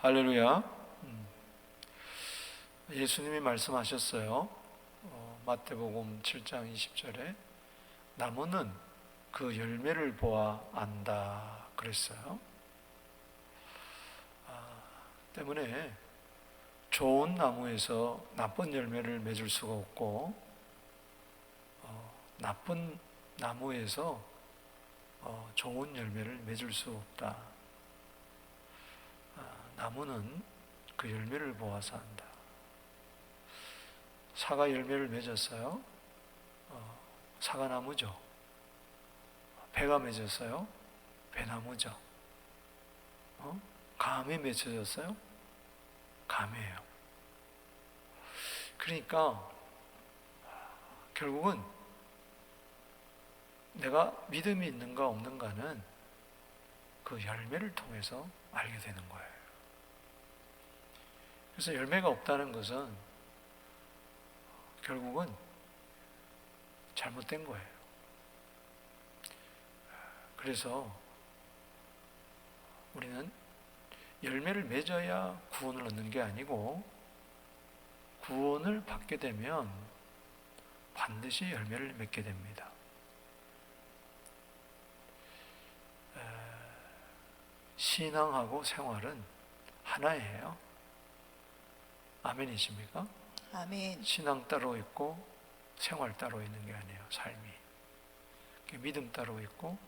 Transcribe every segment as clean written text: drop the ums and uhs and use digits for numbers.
할렐루야. 예수님이 말씀하셨어요. 마태복음 7장 20절에 나무는 그 열매를 보아 안다 그랬어요. 때문에 좋은 나무에서 나쁜 열매를 맺을 수가 없고, 나쁜 나무에서 좋은 열매를 맺을 수 없다. 나무는 그 열매를 보아서 한다. 사과 열매를 맺었어요. 사과나무죠. 배가 맺었어요. 배나무죠. 감이 맺혀졌어요. 감이에요. 그러니까 결국은 내가 믿음이 있는가 없는가는 그 열매를 통해서 알게 되는 거예요. 그래서 열매가 없다는 것은 결국은 잘못된 거예요. 그래서 우리는 열매를 맺어야 구원을 얻는 게 아니고, 구원을 받게 되면 반드시 열매를 맺게 됩니다. 신앙하고 생활은 하나예요. 아멘이십니까? 아멘. 신앙 따로 있고 생활 따로 있는 게 아니에요. 삶이 믿음 따로 있고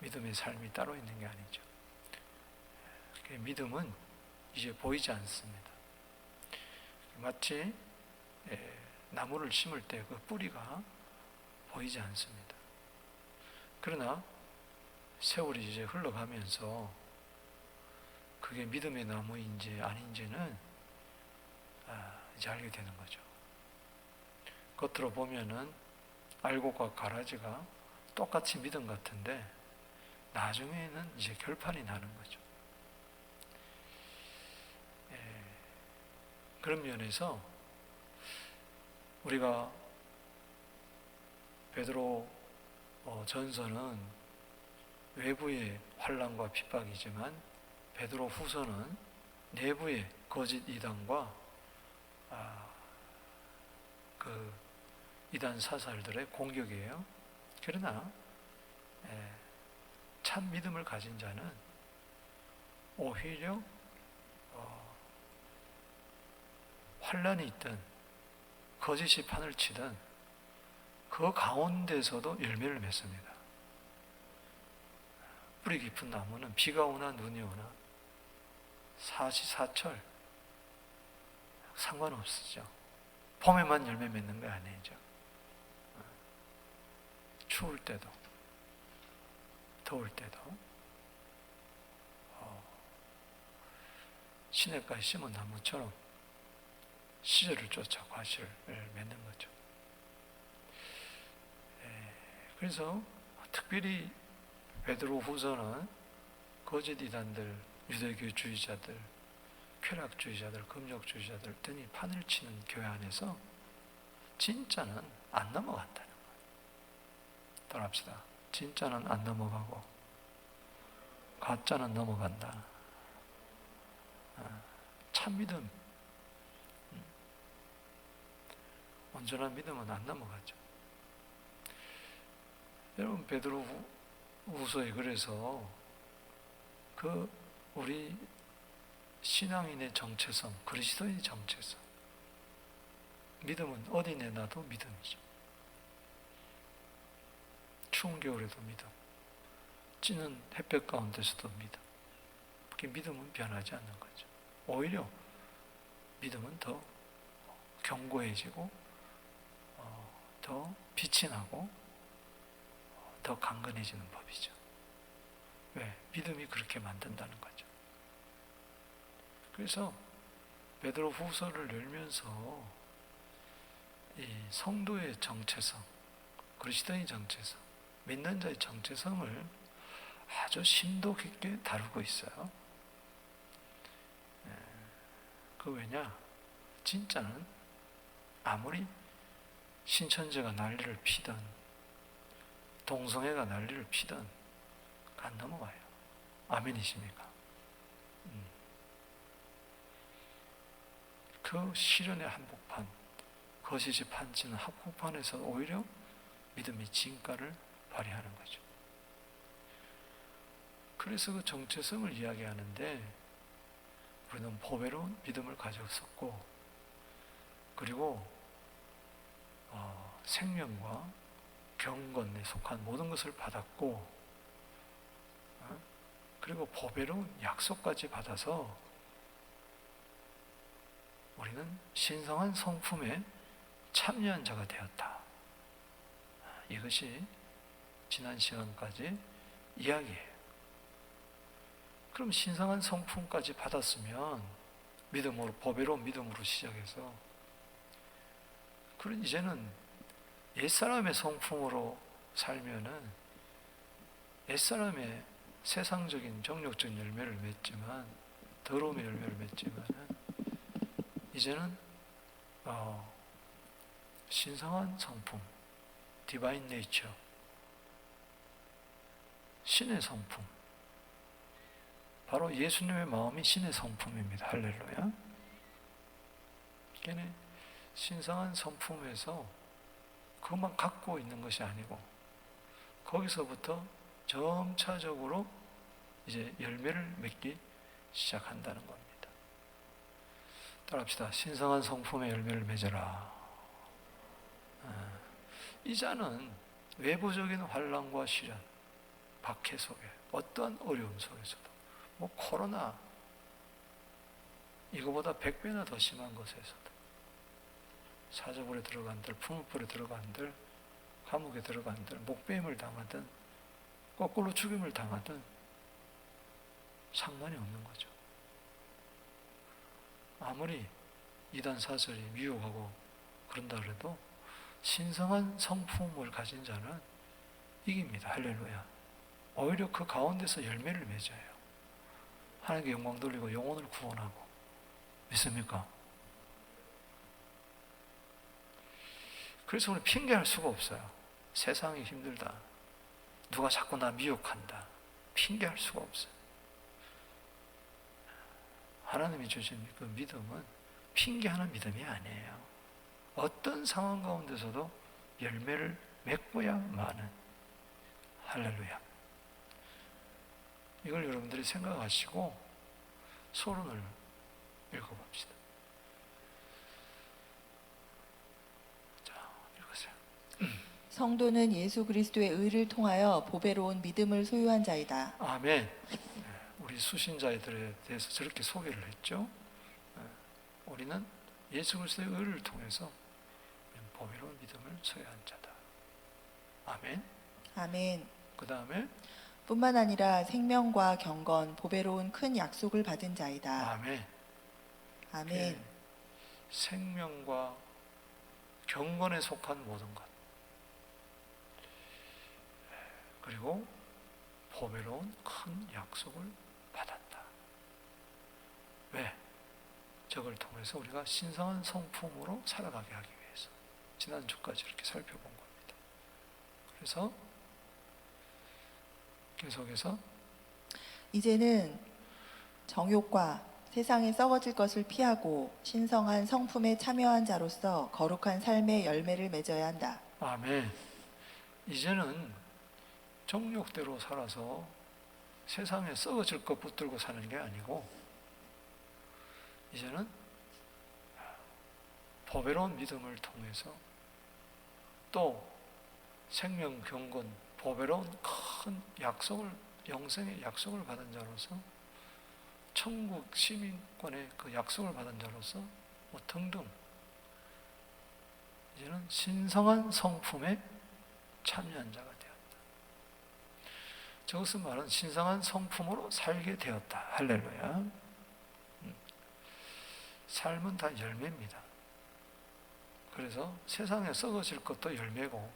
믿음의 삶이 따로 있는 게 아니죠. 믿음은 이제 보이지 않습니다. 마치 나무를 심을 때 그 뿌리가 보이지 않습니다. 그러나 세월이 이제 흘러가면서 그게 믿음의 나무인지 아닌지는 이제 알게 되는 거죠. 겉으로 보면은 알곡과 가라지가 똑같이 믿음 같은데 나중에는 이제 결판이 나는 거죠. 그런 면에서 우리가 베드로 전서는 외부의 환난과 핍박이지만 베드로 후서는 내부의 거짓 이단과 그 이단 사살들의 공격이에요. 그러나 참 믿음을 가진 자는 오히려 환난이 있든 거짓이 판을 치든 그 가운데서도 열매를 맺습니다. 뿌리 깊은 나무는 비가 오나 눈이 오나 사시사철 상관없으죠. 봄에만 열매 맺는 거 아니죠. 추울 때도 더울 때도 시냇가에 심은 나무처럼 시절을 쫓아 과실을 맺는 거죠. 그래서 특별히 베드로 후서는 거짓 이단들, 유대교주의자들, 쾌락주의자들, 금욕주의자들 등이 판을 치는 교회 안에서 진짜는 안 넘어간다는 거예요. 따라합시다. 진짜는 안 넘어가고 가짜는 넘어간다. 참 믿음, 온전한 믿음은 안 넘어가죠. 여러분, 베드로 후서에 그래서 그 우리 신앙인의 정체성, 그리스도인의 정체성, 믿음은 어디 내놔도 믿음이죠. 추운 겨울에도 믿음, 찌는 햇볕 가운데서도 믿음. 그게 믿음은 변하지 않는 거죠. 오히려 믿음은 더 견고해지고 더 빛이 나고 더 강건해지는 법이죠. 왜? 믿음이 그렇게 만든다는 거죠. 그래서 베드로 후서를 열면서 이 성도의 정체성, 그리스도의 정체성, 믿는 자의 정체성을 아주 심도 깊게 다루고 있어요. 그 왜냐? 진짜는 아무리 신천지가 난리를 피든 동성애가 난리를 피든 안 넘어가요. 아멘이십니까? 그 시련의 한복판, 거짓이 판치는 한복판에서 오히려 믿음이 진가를 발휘하는 거죠. 그래서 그 정체성을 이야기하는데 우리는 보배로운 믿음을 가졌었고, 그리고 생명과 경건에 속한 모든 것을 받았고, 그리고 보배로운 약속까지 받아서 우리는 신성한 성품에 참여한 자가 되었다. 이것이 지난 시간까지 이야기예요. 그럼 신성한 성품까지 받았으면 믿음으로, 보배로운 믿음으로 시작해서, 그럼 이제는 옛사람의 성품으로 살면은 옛사람의 세상적인 정욕적인 열매를 맺지만, 더러움의 열매를 맺지만은 이제는 신성한 성품, 디바인 네이처, 신의 성품, 바로 예수님의 마음이 신의 성품입니다. 할렐루야. 걔는 신성한 성품에서 그것만 갖고 있는 것이 아니고, 거기서부터 점차적으로 이제 열매를 맺기 시작한다는 겁니다. 따라합시다. 신성한 성품의 열매를 맺어라. 이 자는 외부적인 환난과 시련, 박해 속에, 어떠한 어려움 속에서도, 코로나, 이거보다 100배나 더 심한 것에서도, 사자굴에 들어간들, 풍물불에 들어간들, 감옥에 들어간들, 목배임을 당하든 거꾸로 죽임을 당하든 상관이 없는 거죠. 아무리 이단 사설이 미혹하고 그런다 그래도 신성한 성품을 가진 자는 이깁니다. 할렐루야. 오히려 그 가운데서 열매를 맺어요. 하나님께 영광 돌리고 영혼을 구원하고. 믿습니까? 그래서 우리 핑계할 수가 없어요. 세상이 힘들다, 누가 자꾸 나 미혹한다, 핑계할 수가 없어요. 하나님이 주신 그 믿음은 핑계하는 믿음이 아니에요. 어떤 상황 가운데서도 열매를 맺고야 마는. 할렐루야. 이걸 여러분들이 생각하시고 서론을 읽어봅시다. 자, 읽으세요. 성도는 예수 그리스도의 의를 통하여 보배로운 믿음을 소유한 자이다. 아멘. 우리 수신자들에 대해서 저렇게 소개를 했죠. 우리는 예수 그리스도의 의를 통해서 보배로운 믿음을 소유한 자다. 아멘. 아멘. 그 다음에 뿐만 아니라 생명과 경건, 보배로운 큰 약속을 받은 자이다. 아멘. 아멘. 생명과 경건에 속한 모든 것, 그리고 보배로운 큰 약속을 받았다. 왜? 저걸 통해서 우리가 신성한 성품으로 살아가게 하기 위해서. 지난주까지 이렇게 살펴본 겁니다. 그래서 계속해서 이제는 정욕과 세상에 썩어질 것을 피하고 신성한 성품에 참여한 자로서 거룩한 삶의 열매를 맺어야 한다. 아멘. 이제는 정욕대로 살아서 세상에 썩어질 것 붙들고 사는 게 아니고, 이제는 보배로운 믿음을 통해서 또 생명, 경건, 보배로운 큰 약속을, 영생의 약속을 받은 자로서, 천국 시민권의 그 약속을 받은 자로서 등등, 이제는 신성한 성품에 참여한 자가 되었다. 저것은 말은 신성한 성품으로 살게 되었다. 할렐루야. 삶은 다 열매입니다. 그래서 세상에 썩어질 것도 열매고,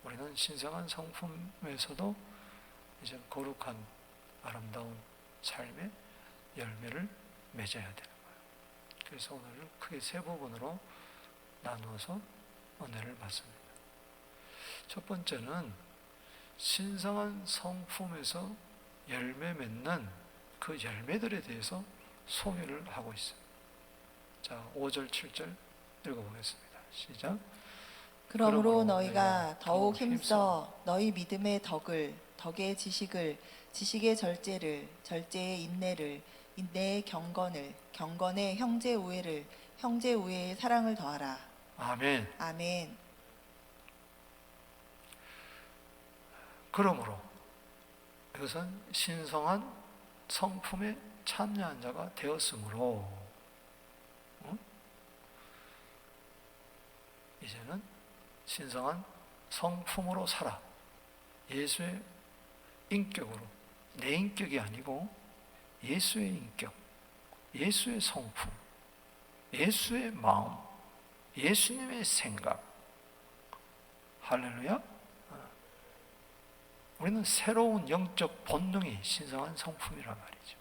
우리는 신성한 성품에서도 이제 거룩한 아름다운 삶의 열매를 맺어야 되는 거예요. 그래서 오늘 크게 세 부분으로 나누어서 은혜를 받습니다. 첫 번째는 신성한 성품에서 열매 맺는 그 열매들에 대해서 소개를 하고 있어요. 자, 5절, 7절 읽어보겠습니다. 시작. 그러므로 너희가 더욱 힘써 너희 믿음의 덕을, 덕의 지식을, 지식의 절제를, 절제의 인내를, 인내의 경건을, 경건의 형제 우애를, 형제 우애의 사랑을 더하라. 아멘. 아멘. 그러므로 이것은 신성한 성품에 참여한 자가 되었으므로 이제는 신성한 성품으로 살아. 예수의 인격으로, 내 인격이 아니고 예수의 인격, 예수의 성품, 예수의 마음, 예수님의 생각. 할렐루야. 우리는 새로운 영적 본능이 신성한 성품이란 말이죠.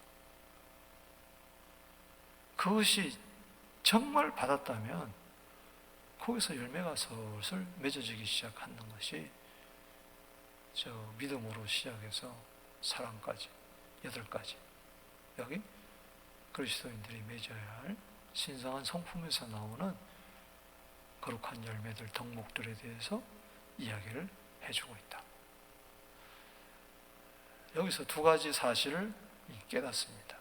그것이 정말 받았다면 거기서 열매가 슬슬 맺어지기 시작하는 것이 저 믿음으로 시작해서 사랑까지 8가지 여기 그리스도인들이 맺어야 할 신성한 성품에서 나오는 거룩한 열매들, 덕목들에 대해서 이야기를 해주고 있다. 여기서 2가지 사실을 깨닫습니다.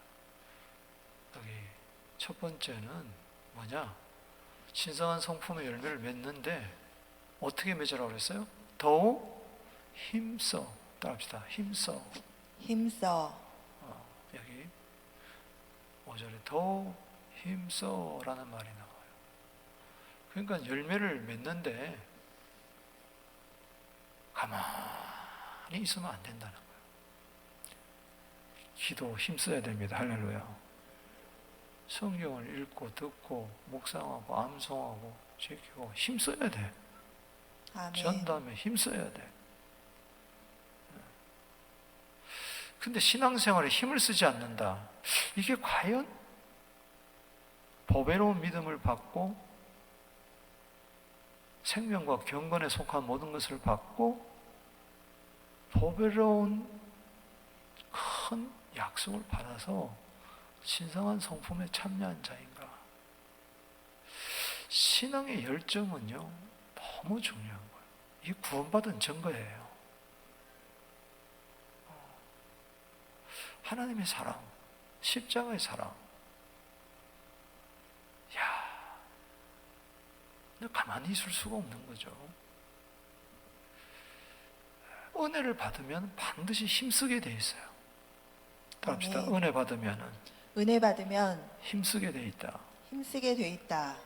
여기 첫 번째는 뭐냐? 신성한 성품의 열매를 맺는데 어떻게 맺으라고 그랬어요? 더욱 힘써. 따라합시다. 힘써. 힘써. 여기 5절에 더욱 힘써라는 말이 나와요. 그러니까 열매를 맺는데 가만히 있으면 안 된다는 거예요. 기도 힘써야 됩니다. 할렐루야. 성경을 읽고 듣고 묵상하고 암송하고 지키고 힘써야 돼. 아멘. 전담에 힘써야 돼. 근데 신앙생활에 힘을 쓰지 않는다. 이게 과연 보배로운 믿음을 받고 생명과 경건에 속한 모든 것을 받고 보배로운 큰 약속을 받아서 신성한 성품에 참여한 자인가? 신앙의 열정은요, 너무 중요한 거예요. 이 구원받은 증거예요. 하나님의 사랑, 십자가의 사랑. 야, 너 가만히 있을 수가 없는 거죠. 은혜를 받으면 반드시 힘쓰게 돼 있어요. 따라합시다. 아멘. 은혜 받으면은 은혜 받으면 힘쓰게 돼 있다. 힘쓰게 돼 있다.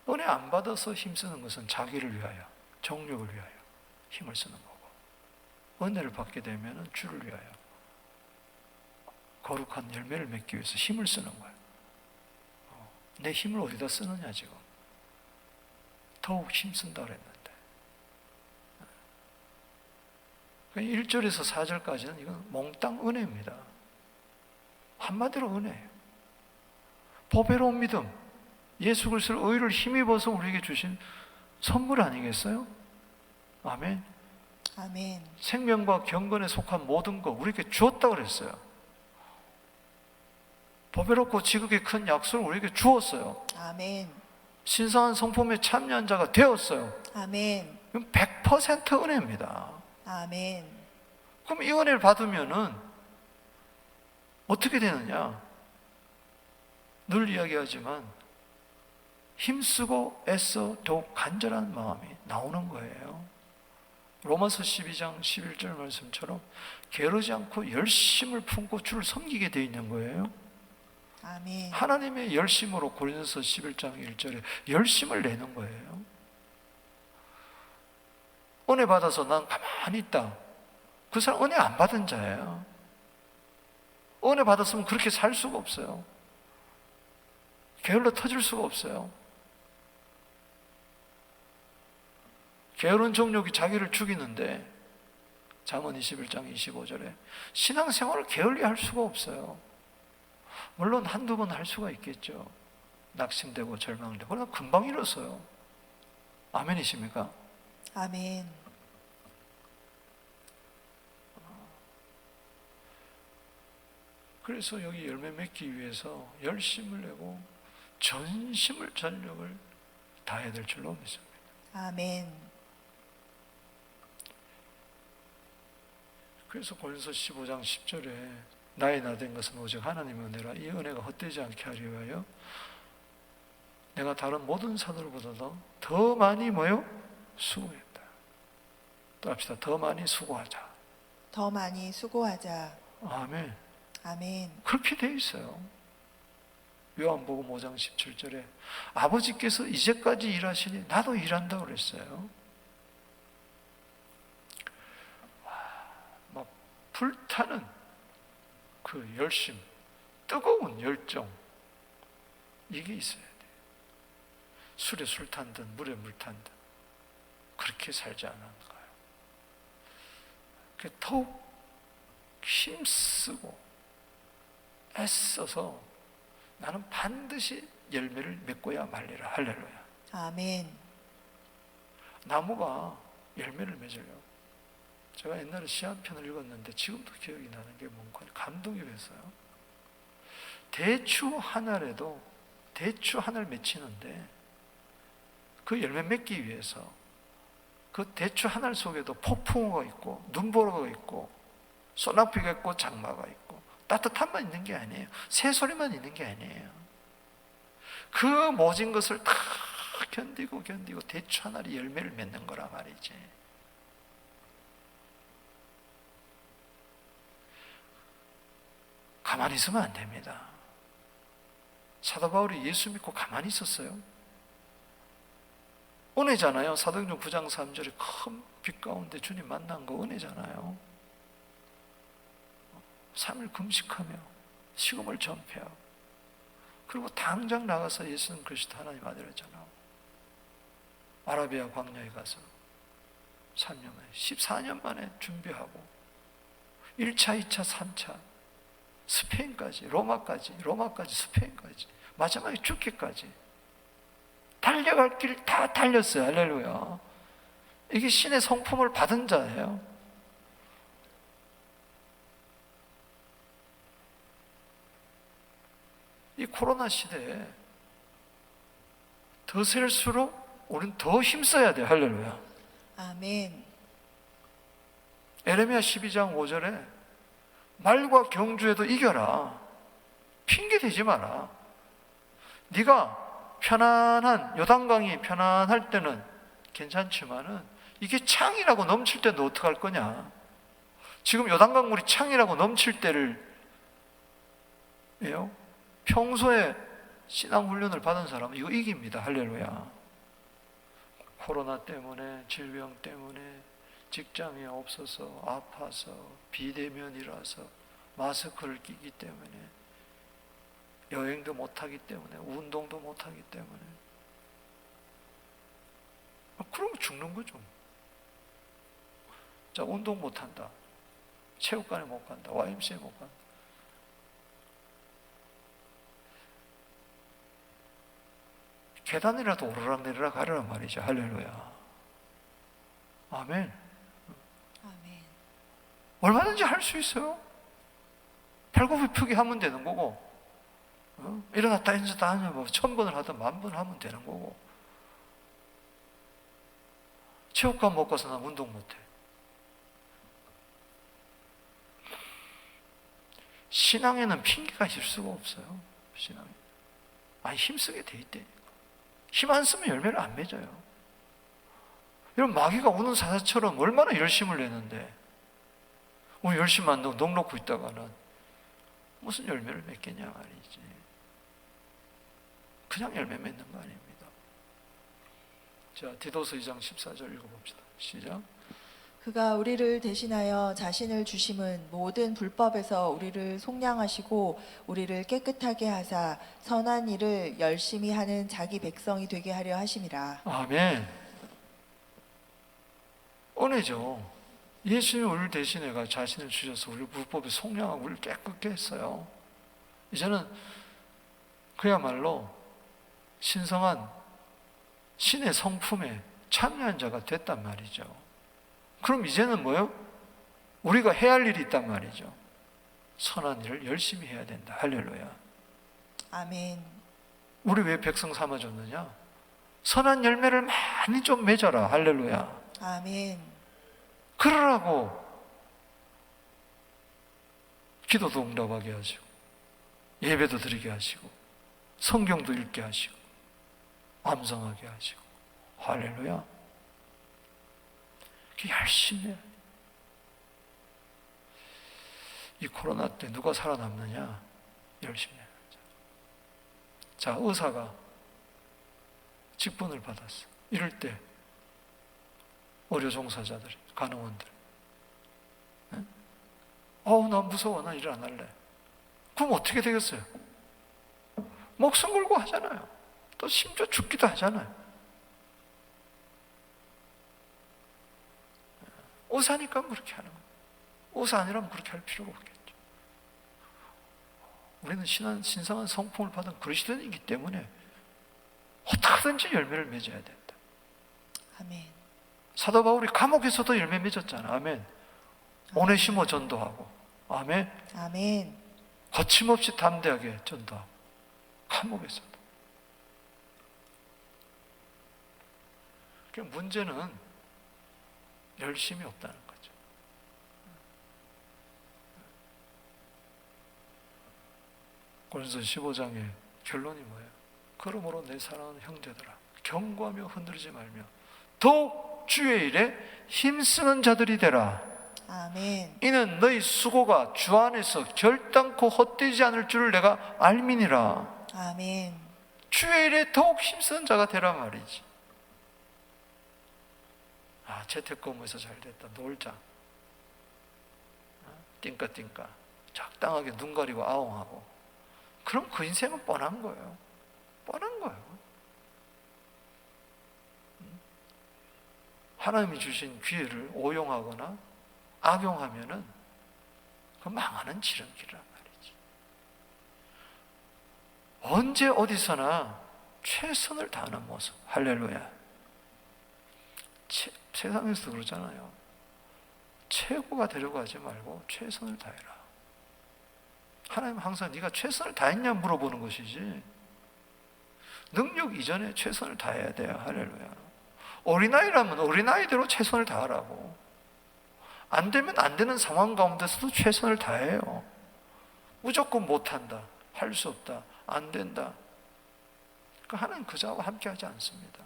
은혜 안 받아서 힘쓰는 것은 자기를 위하여, 정욕을 위하여 힘을 쓰는 거고, 은혜를 받게 되면 주를 위하여 거룩한 열매를 맺기 위해서 힘을 쓰는 거예요. 내 힘을 어디다 쓰느냐 지금. 더욱 힘쓴다 그랬는데 1절에서 4절까지는 이건 몽땅 은혜입니다. 한마디로 은혜예요. 보배로운 믿음, 예수 그리스도의 의를 힘입어서 우리에게 주신 선물 아니겠어요? 아멘. 아멘. 생명과 경건에 속한 모든 것 우리에게 주었다 그랬어요. 보배롭고 지극히 큰 약속을 우리에게 주었어요. 아멘. 신성한 성품에 참여한 자가 되었어요. 아멘. 이건 100% 은혜입니다. 아멘. 그럼 이 은혜를 받으면은 어떻게 되느냐? 늘 이야기하지만 힘쓰고 애써 더욱 간절한 마음이 나오는 거예요. 로마서 12장 11절 말씀처럼 게으르지 않고 열심을 품고 주를 섬기게 되어 있는 거예요. 아멘. 하나님의 열심으로 고린도서 11장 1절에 열심을 내는 거예요. 은혜 받아서 난 가만히 있다. 그 사람 은혜 안 받은 자예요. 은혜 받았으면 그렇게 살 수가 없어요. 게을러 터질 수가 없어요. 게으른 정욕이 자기를 죽이는데 잠언 21장 25절에 신앙생활을 게을리 할 수가 없어요. 물론 한두 번 할 수가 있겠죠. 낙심되고 절망되고. 그러나 금방 일어서요. 아멘이십니까? 아멘. 그래서 여기 열매 맺기 위해서 열심을 내고 전심을 전력을 다해야 될 줄로 믿습니다. 아멘. 그래서 고린도서 15장 10절에 나의 나 된 것은 오직 하나님의 은혜라 이 은혜가 헛되지 않게 하리 위하여 내가 다른 모든 사도들보다도 더 많이 뭐요? 수고했다. 또 합시다. 더 많이 수고하자. 더 많이 수고하자. 아멘. 아멘. 그렇게 돼 있어요. 요한복음 5장 17절에 아버지께서 이제까지 일하시니 나도 일한다고 그랬어요. 막 불타는 그 열심, 뜨거운 열정, 이게 있어야 돼요. 술에 술 탄 듯 물에 물 탄 듯 그렇게 살지 않았는가요? 더욱 힘쓰고 애써서 나는 반드시 열매를 맺고야 말리라. 할렐루야. 아멘. 나무가 열매를 맺으려. 제가 옛날에 시 한 편을 읽었는데 지금도 기억이 나는 게 뭔가 감동이 됐어요. 대추 하나라도 대추 하나를 맺히는데 그 열매 맺기 위해서 그 대추 하나 속에도 폭풍우가 있고 눈보라가 있고 소나비가 있고 장마가 있고 따뜻함만 있는 게 아니에요. 새소리만 있는 게 아니에요. 그 모진 것을 다 견디고 대추 하나리 열매를 맺는 거라 말이지. 가만히 있으면 안 됩니다. 사도 바울이 예수 믿고 가만히 있었어요. 은혜잖아요. 사도행전 9장 3절에 큰 빛 가운데 주님 만난 거 은혜잖아요. 3일 금식하며 식음을 전폐하고 그리고 당장 나가서 예수는 그리스도 하나님 아들이잖아요. 아라비아 광야에 가서 3년 만에 14년 만에 준비하고 1차, 2차, 3차 스페인까지 로마까지 스페인까지 마지막에 죽기까지 달려갈 길 다 달렸어요. 할렐루야. 이게 신의 성품을 받은 자예요. 이 코로나 시대에 더 셀수록 우리는 더 힘써야 돼요. 할렐루야. 아멘. 에레미야 12장 5절에 말과 경주에도 이겨라. 핑계 대지 마라. 네가 편안한 요단강이 편안할 때는 괜찮지만은 이게 창이라고 넘칠 때는 어떡할 거냐. 지금 요단강 물이 창이라고 넘칠 때를 평소에 신앙훈련을 받은 사람은 이거 이깁니다. 할렐루야. 코로나 때문에 질병 때문에 직장이 없어서 아파서 비대면이라서 마스크를 끼기 때문에 여행도 못하기 때문에 운동도 못하기 때문에 그러면 죽는 거죠. 자, 운동 못한다. 체육관에 못 간다. YMCA 못 간다. 계단이라도 오르락내리락 하려란 말이죠. 할렐루야. 아멘. 아멘. 얼마든지 할 수 있어요. 팔굽혀펴기 하면 되는 거고, 일어났다 앉았다 하면 뭐 1000번을 하든 10,000번 하면 되는 거고, 체육관 못 가서 나 운동 못 해. 신앙에는 핑계가 있을 수가 없어요. 신앙에. 힘쓰게 돼 있대. 힘 안 쓰면 열매를 안 맺어요. 이런 마귀가 우는 사자처럼 얼마나 열심을 내는데 오늘 열심히 안 넉놓고 있다가는 무슨 열매를 맺겠냐 말이지. 그냥 열매 맺는 거 아닙니다. 자, 디도서 2장 14절 읽어봅시다. 시작. 그가 우리를 대신하여 자신을 주심은 모든 불법에서 우리를 속량하시고 우리를 깨끗하게 하사 선한 일을 열심히 하는 자기 백성이 되게 하려 하심이라. 아멘. 은혜죠. 예수님이 우리를 대신해가 자신을 주셔서 우리 불법에 속량하고 우리를 깨끗게 했어요. 이제는 그야말로 신성한 신의 성품에 참여한 자가 됐단 말이죠. 그럼 이제는 뭐요? 우리가 해야 할 일이 있단 말이죠. 선한 일을 열심히 해야 된다. 할렐루야. 아멘. 우리 왜 백성 삼아줬느냐? 선한 열매를 많이 좀 맺어라. 할렐루야. 아멘. 그러라고 기도도 응답하게 하시고 예배도 드리게 하시고 성경도 읽게 하시고 암송하게 하시고. 할렐루야. 열심히 해요. 이 코로나 때 누가 살아남느냐? 열심히 해요. 자, 의사가 직분을 받았어. 이럴 때 의료 종사자들, 간호원들, 나 무서워, 나 일 안 할래. 그럼 어떻게 되겠어요? 목숨 걸고 하잖아요. 또 심지어 죽기도 하잖아요. 의사니까 그렇게 하는 거예요. 의사 아니라면 그렇게 할 필요가 없겠죠. 우리는 신성한 성품을 받은 그리스도인이기 때문에 어떻게든지 열매를 맺어야 된다. 아멘. 사도 바울이 감옥에서도 열매 맺었잖아. 아멘. 오네시모 전도하고. 아멘. 아멘. 거침없이 담대하게 전도하고. 감옥에서도. 문제는 열심이 없다는 거죠. 고린도서 15장의 결론이 뭐예요? 그러므로 내 사랑하는 형제들아, 경고하며 흔들리지 말며 더욱 주의 일에 힘쓰는 자들이 되라. 아멘. 이는 너희 수고가 주 안에서 결단코 헛되지 않을 줄을 내가 알미니라. 아멘. 주의 일에 더욱 힘쓰는 자가 되라 말이지. 재택근무에서 잘 됐다. 놀자. 띵까띵까. 적당하게 눈 가리고 아웅하고. 그럼 그 인생은 뻔한 거예요. 뻔한 거예요. 하나님이 주신 기회를 오용하거나 악용하면은 그 망하는 지름길이란 말이지. 언제 어디서나 최선을 다하는 모습. 할렐루야. 세상에서도 그러잖아요. 최고가 되려고 하지 말고 최선을 다해라. 하나님은 항상 네가 최선을 다했냐 물어보는 것이지, 능력 이전에 최선을 다해야 돼요. 할렐루야. 어린아이라면 어린아이대로 최선을 다하라고. 안 되면 안 되는 상황 가운데서도 최선을 다해요. 무조건 못한다, 할 수 없다, 안 된다. 하나님 그자와 함께 하지 않습니다.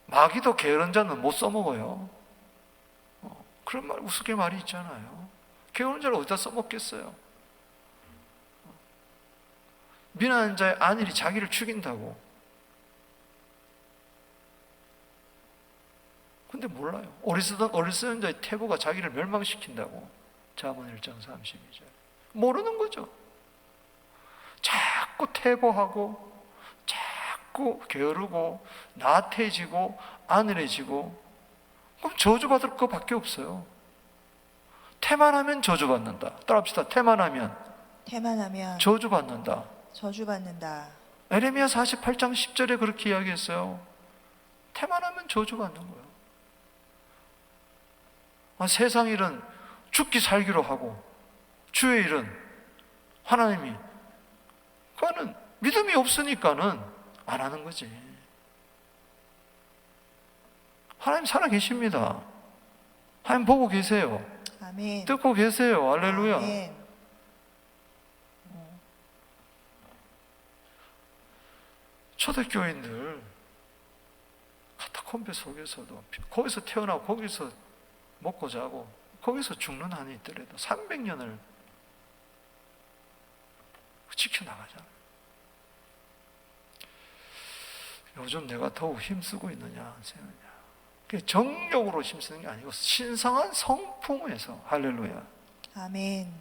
마귀도 게으른 자는 못 써먹어요. 그런 말, 우스개 말이 있잖아요. 게으른 자를 어디다 써먹겠어요? 미련한 자의 안일이 자기를 죽인다고. 근데 몰라요. 어리석은 자의 태보가 자기를 멸망시킨다고. 잠언 1장 32절. 모르는 거죠. 자꾸 태보하고 자꾸 게으르고 나태해지고 안일해지고, 그럼 저주받을 것밖에 없어요. 태만하면 저주받는다. 따라합시다. 태만하면 저주받는다. 저주받는다. 에레미야 48장 10절에 그렇게 이야기했어요. 태만하면 저주받는 거예요. 세상 일은 죽기 살기로 하고 주의 일은 하나님이, 그거는 믿음이 없으니까는 안 하는 거지. 하나님 살아계십니다. 하나님 보고 계세요. 아멘. 듣고 계세요. 할렐루야. 아멘. 초대교인들 카타콤베 속에서도 거기서 태어나고 거기서 먹고 자고 거기서 죽는 한이 있더라도 300년을 지켜나가잖아요. 요즘 내가 더욱 힘쓰고 있느냐 안 쓰느냐, 그게 정력으로 힘쓰는 게 아니고 신성한 성품에서. 할렐루야. 아멘.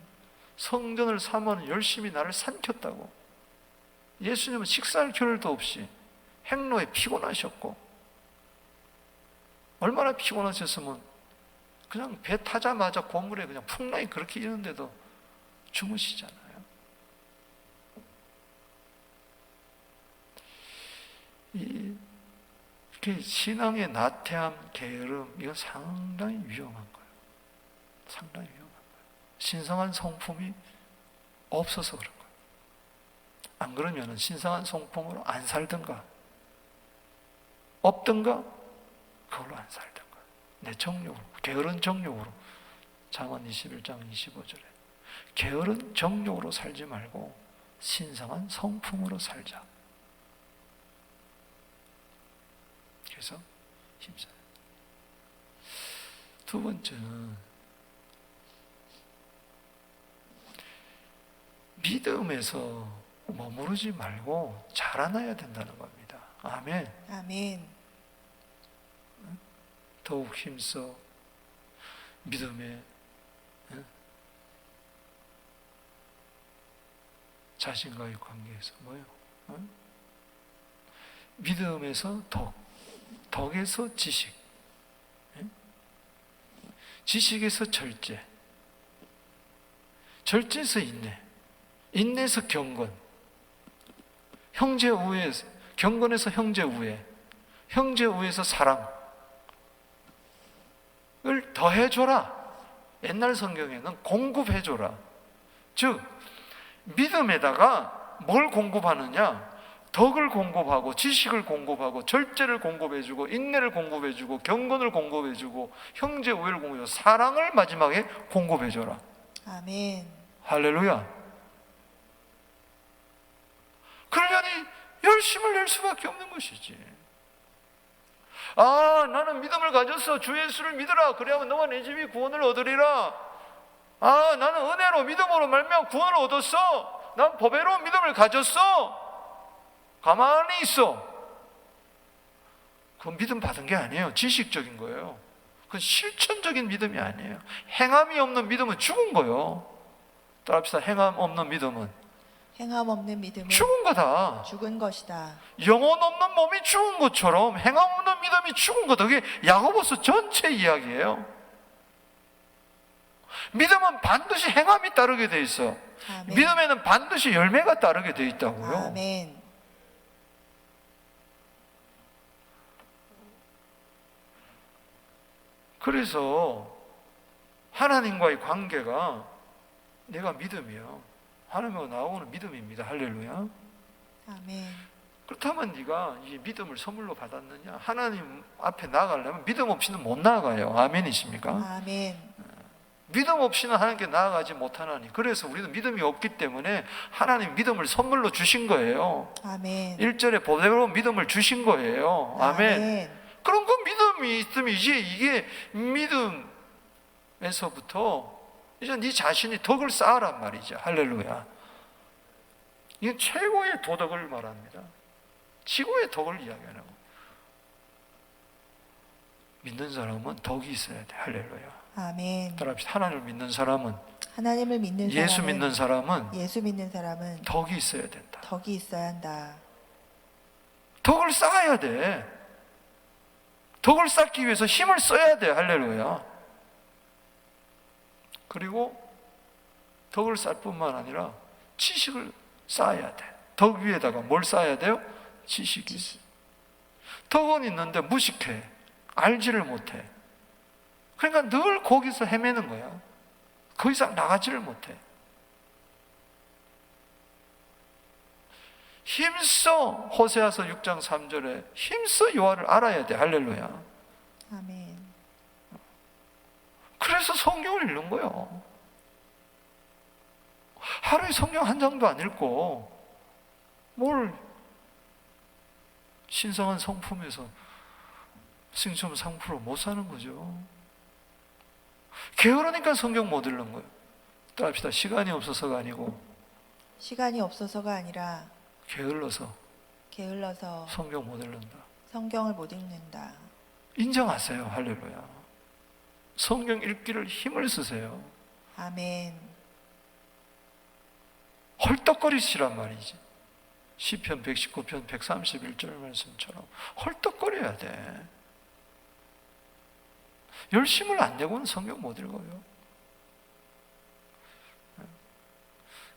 성전을 사모하는 열심히 나를 삼켰다고. 예수님은 식사할 겨를도 없이 행로에 피곤하셨고, 얼마나 피곤하셨으면 그냥 배 타자마자 고물에 그냥 풍랑이 그렇게 이는데도 주무시잖아요. 이 신앙의 나태함, 게으름, 이건 상당히 위험한 거예요. 상당히 위험한 거예요. 신성한 성품이 없어서 그런 거예요. 안 그러면 신성한 성품으로 안 살든가 없든가 그걸로 안 살든가 내 정욕으로, 게으른 정욕으로. 잠언 21장 25절에 게으른 정욕으로 살지 말고 신성한 성품으로 살자. 그래서 힘써요. 두 번째는 믿음에서 머무르지 말고 자라나야 된다는 겁니다. 아멘. 아멘. 더욱 힘써 믿음에 자신과의 관계에서 뭐예요? 믿음에서 덕, 덕에서 지식, 지식에서 절제, 절제에서 인내, 인내에서 경건, 형제 우애에서, 경건에서 형제 우애, 형제 우애에서 사랑을 더해줘라. 옛날 성경에는 공급해줘라. 즉 믿음에다가 뭘 공급하느냐? 덕을 공급하고 지식을 공급하고 절제를 공급해주고 인내를 공급해주고 경건을 공급해주고 형제 우애를 공급해주고 사랑을 마지막에 공급해줘라. 아멘. 할렐루야. 그러려니 열심을 낼 수밖에 없는 것이지. 아, 나는 믿음을 가졌어. 주 예수를 믿으라. 그래야 너와 내 집이 구원을 얻으리라. 아, 나는 은혜로 믿음으로 말미암아 구원을 얻었어. 난 법외로 믿음을 가졌어. 가만히 있어. 그건 믿음 받은 게 아니에요. 지식적인 거예요. 그건 실천적인 믿음이 아니에요. 행함이 없는 믿음은 죽은 거예요. 따라합시다. 행함 없는 믿음은 행함 없는 믿음은 죽은 거다. 죽은 것이다. 영혼 없는 몸이 죽은 것처럼 행함 없는 믿음이 죽은 거다. 그게 야고보서 전체 이야기예요. 믿음은 반드시 행함이 따르게 돼 있어. 아멘. 믿음에는 반드시 열매가 따르게 돼 있다고요. 아멘. 그래서 하나님과의 관계가 내가 믿음이요. 하나님과 나오는 믿음입니다. 할렐루야. 아멘. 그렇다면 네가 이 믿음을 선물로 받았느냐? 하나님 앞에 나아가려면 믿음 없이는 못 나아가요. 아멘이십니까? 아멘. 믿음 없이는 하나님께 나아가지 못하나니. 그래서 우리는 믿음이 없기 때문에 하나님 믿음을 선물로 주신 거예요. 아멘. 1절에 보배로 믿음을 주신 거예요. 아멘. 그런 그 믿음이 있으면 이제 이게 믿음에서부터 이제 네 자신이 덕을 쌓으란 말이죠. 할렐루야. 이건 최고의 도덕을 말합니다. 지고의 덕을 이야기하는 거. 믿는 사람은 덕이 있어야 돼. 할렐루야. 아멘. 따라합시다. 하나님을 믿는 사람은, 하나님을 믿는 예수 사람은, 믿는 사람은 예수 믿는 사람은 덕이 있어야 된다. 덕이 있어야 한다. 덕을 쌓아야 돼. 덕을 쌓기 위해서 힘을 써야 돼. 할렐루야. 그리고 덕을 쌓을 뿐만 아니라 지식을 쌓아야 돼. 덕 위에다가 뭘 쌓아야 돼요? 지식이. 덕은 있는데 무식해. 알지를 못해. 그러니까 늘 거기서 헤매는 거야. 더 이상 나가지를 못해. 힘써 호세아서 6장 3절에 힘써 여호와를 알아야 돼. 할렐루야. 아멘. 그래서 성경을 읽는 거예요. 하루에 성경 한 장도 안 읽고 뭘 신성한 성품에서 승점 상품으로 못 사는 거죠. 게으르니까 성경 못 읽는 거예요. 따라합시다. 시간이 없어서가 아니고 시간이 없어서가 아니라 게을러서 게을러서 성경 못 읽는다. 성경을 못 읽는다. 인정하세요. 할렐루야. 성경 읽기를 힘을 쓰세요. 아멘. 헐떡거리시란 말이지. 시편 119편 131절 말씀처럼 헐떡거려야 돼. 열심을 안 내고는 성경 못 읽어요.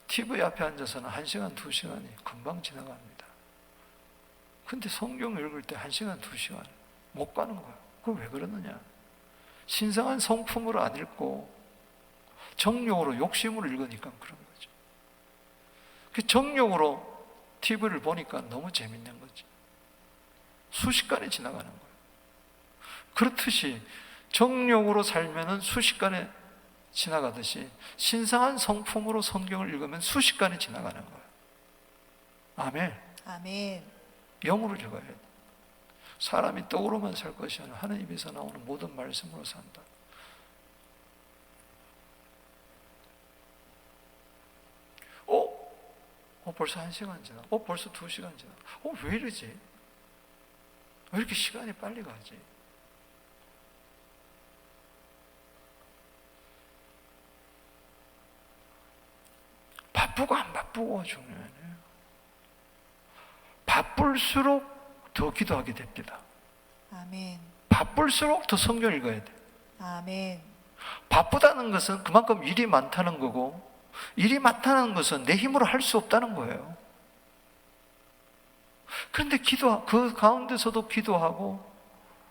TV 앞에 앉아서는 1시간, 2시간이 금방 지나갑니다. 근데 성경 읽을 때 1시간, 2시간 못 가는 거야. 그거 왜 그러느냐? 신성한 성품으로 안 읽고 정욕으로, 욕심으로 읽으니까 그런 거죠. 그 정욕으로 TV를 보니까 너무 재밌는 거지. 순식간에 지나가는 거예요. 그렇듯이 정욕으로 살면은 순식간에 지나가듯이 신성한 성품으로 성경을 읽으면 순식간에 지나가는 거예요. 아멘. 아멘. 영으로 읽어야 돼. 사람이 떡으로만 살 것이 아니라 하나님 입에서 나오는 모든 말씀으로 산다. 벌써 1시간 지나. 벌써 2시간 지나. 왜 이러지? 왜 이렇게 시간이 빨리 가지? 바쁘고 안 바쁘고 중요해요. 바쁠수록 더 기도하게 됩니다. 아멘. 바쁠수록 더 성경 읽어야 돼. 아멘. 바쁘다는 것은 그만큼 일이 많다는 거고, 일이 많다는 것은 내 힘으로 할 수 없다는 거예요. 그런데 그 가운데서도 기도하고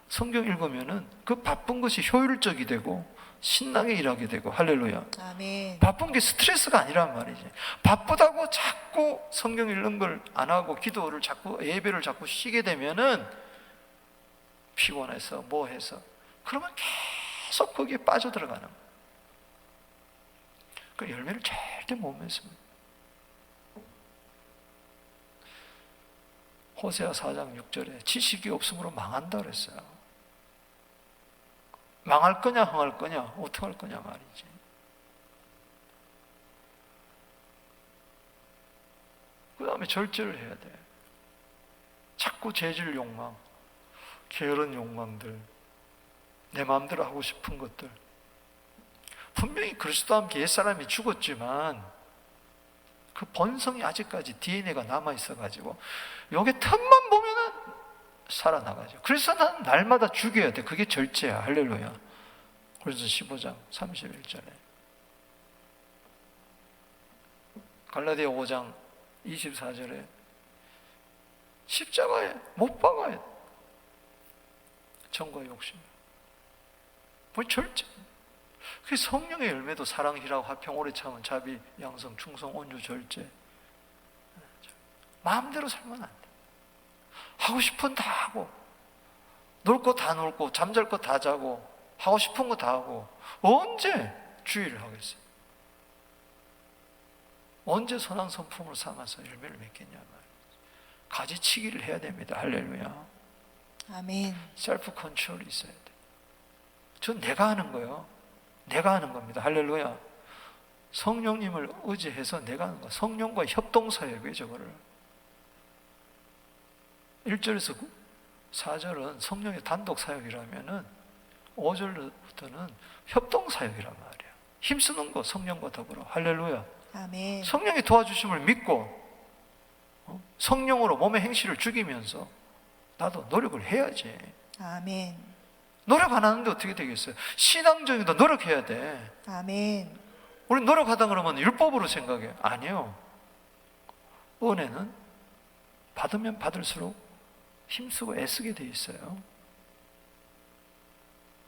성경 읽으면은 그 바쁜 것이 효율적이 되고 신나게 일하게 되고, 할렐루야. 아멘. 바쁜 게 스트레스가 아니란 말이지. 바쁘다고 자꾸 성경 읽는 걸 안 하고 기도를 자꾸, 예배를 자꾸 쉬게 되면은 피곤해서 뭐 해서, 그러면 계속 거기에 빠져들어가는 거예요. 그 열매를 절대 못 맺습니다. 호세아 4장 6절에 지식이 없으므로 망한다 그랬어요. 망할 거냐 흥할 거냐 어떻게 할 거냐 말이지. 그 다음에 절제를 해야 돼. 자꾸 재질 욕망, 게으른 욕망들, 내 마음대로 하고 싶은 것들. 분명히 그리스도와 함께 옛사람이 죽었지만 그 본성이 아직까지 DNA가 남아있어가지고 여기 틈만 보면은 살아나가죠. 그래서 난 날마다 죽여야 돼. 그게 절제야. 할렐루야. 그래서 15장 31절에 갈라디아 5장 24절에 십자가에 못 박아야 돼. 정과 욕심. 뭐 절제. 그 성령의 열매도 사랑, 희락, 화평, 오래 참은, 자비, 양성, 충성, 온유, 절제. 마음대로 살면 안 돼. 하고 싶은 다 하고, 놀 거 다 놀고, 잠잘 거 다 자고, 하고 싶은 거 다 하고, 언제 주의를 하겠어요? 언제 선한 성품으로 삼아서 열매를 맺겠냐 말이에요. 가지치기를 해야 됩니다. 할렐루야. 아멘. 셀프 컨트롤이 있어야 돼. 전 내가 하는 거예요. 내가 하는 겁니다. 할렐루야. 성령님을 의지해서 내가 하는 거야. 성령과 협동사역이에요, 저거를. 1절에서 4절은 성령의 단독사역이라면은 5절부터는 협동사역이란 말이에요. 힘쓰는 거, 성령과 더불어. 할렐루야. 아멘. 성령이 도와주심을 믿고 성령으로 몸의 행실을 죽이면서 나도 노력을 해야지. 아멘. 노력 안 하는데 어떻게 되겠어요? 신앙적이도 노력해야 돼. 아멘. 우리 노력하다 그러면 율법으로 생각해. 아니요. 은혜는 받으면 받을수록 힘쓰고 애쓰게 돼 있어요.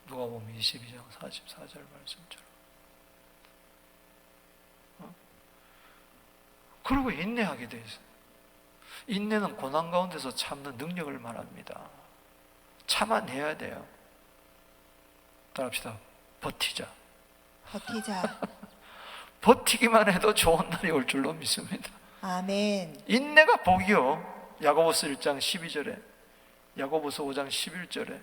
누가복음 22장 44절 말씀처럼. 그리고 인내하게 돼 있어요. 인내는 고난 가운데서 참는 능력을 말합니다. 참아내야 돼요. 따라합시다. 버티자. 버티자. 버티기만 해도 좋은 날이 올 줄로 믿습니다. 아멘. 인내가 복이요. 야고보서 1장 12절에, 야고보서 5장 11절에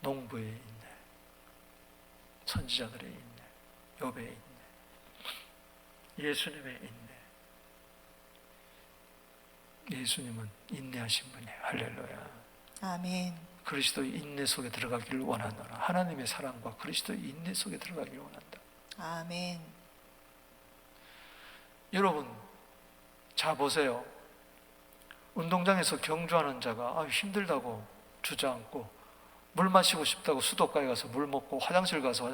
농부의 인내, 선지자들의 인내, 욥의 인내, 예수님의 인내. 예수님은 인내하신 분이에요. 할렐루야. 아멘. 그리스도의 인내 속에 들어가기를 원하노라. 하나님의 사랑과 그리스도의 인내 속에 들어가기를 원한다. 아멘. 여러분, 자 보세요. 운동장에서 경주하는 자가 힘들다고 주저앉고 물 마시고 싶다고 수도가에 가서 물 먹고 화장실 가서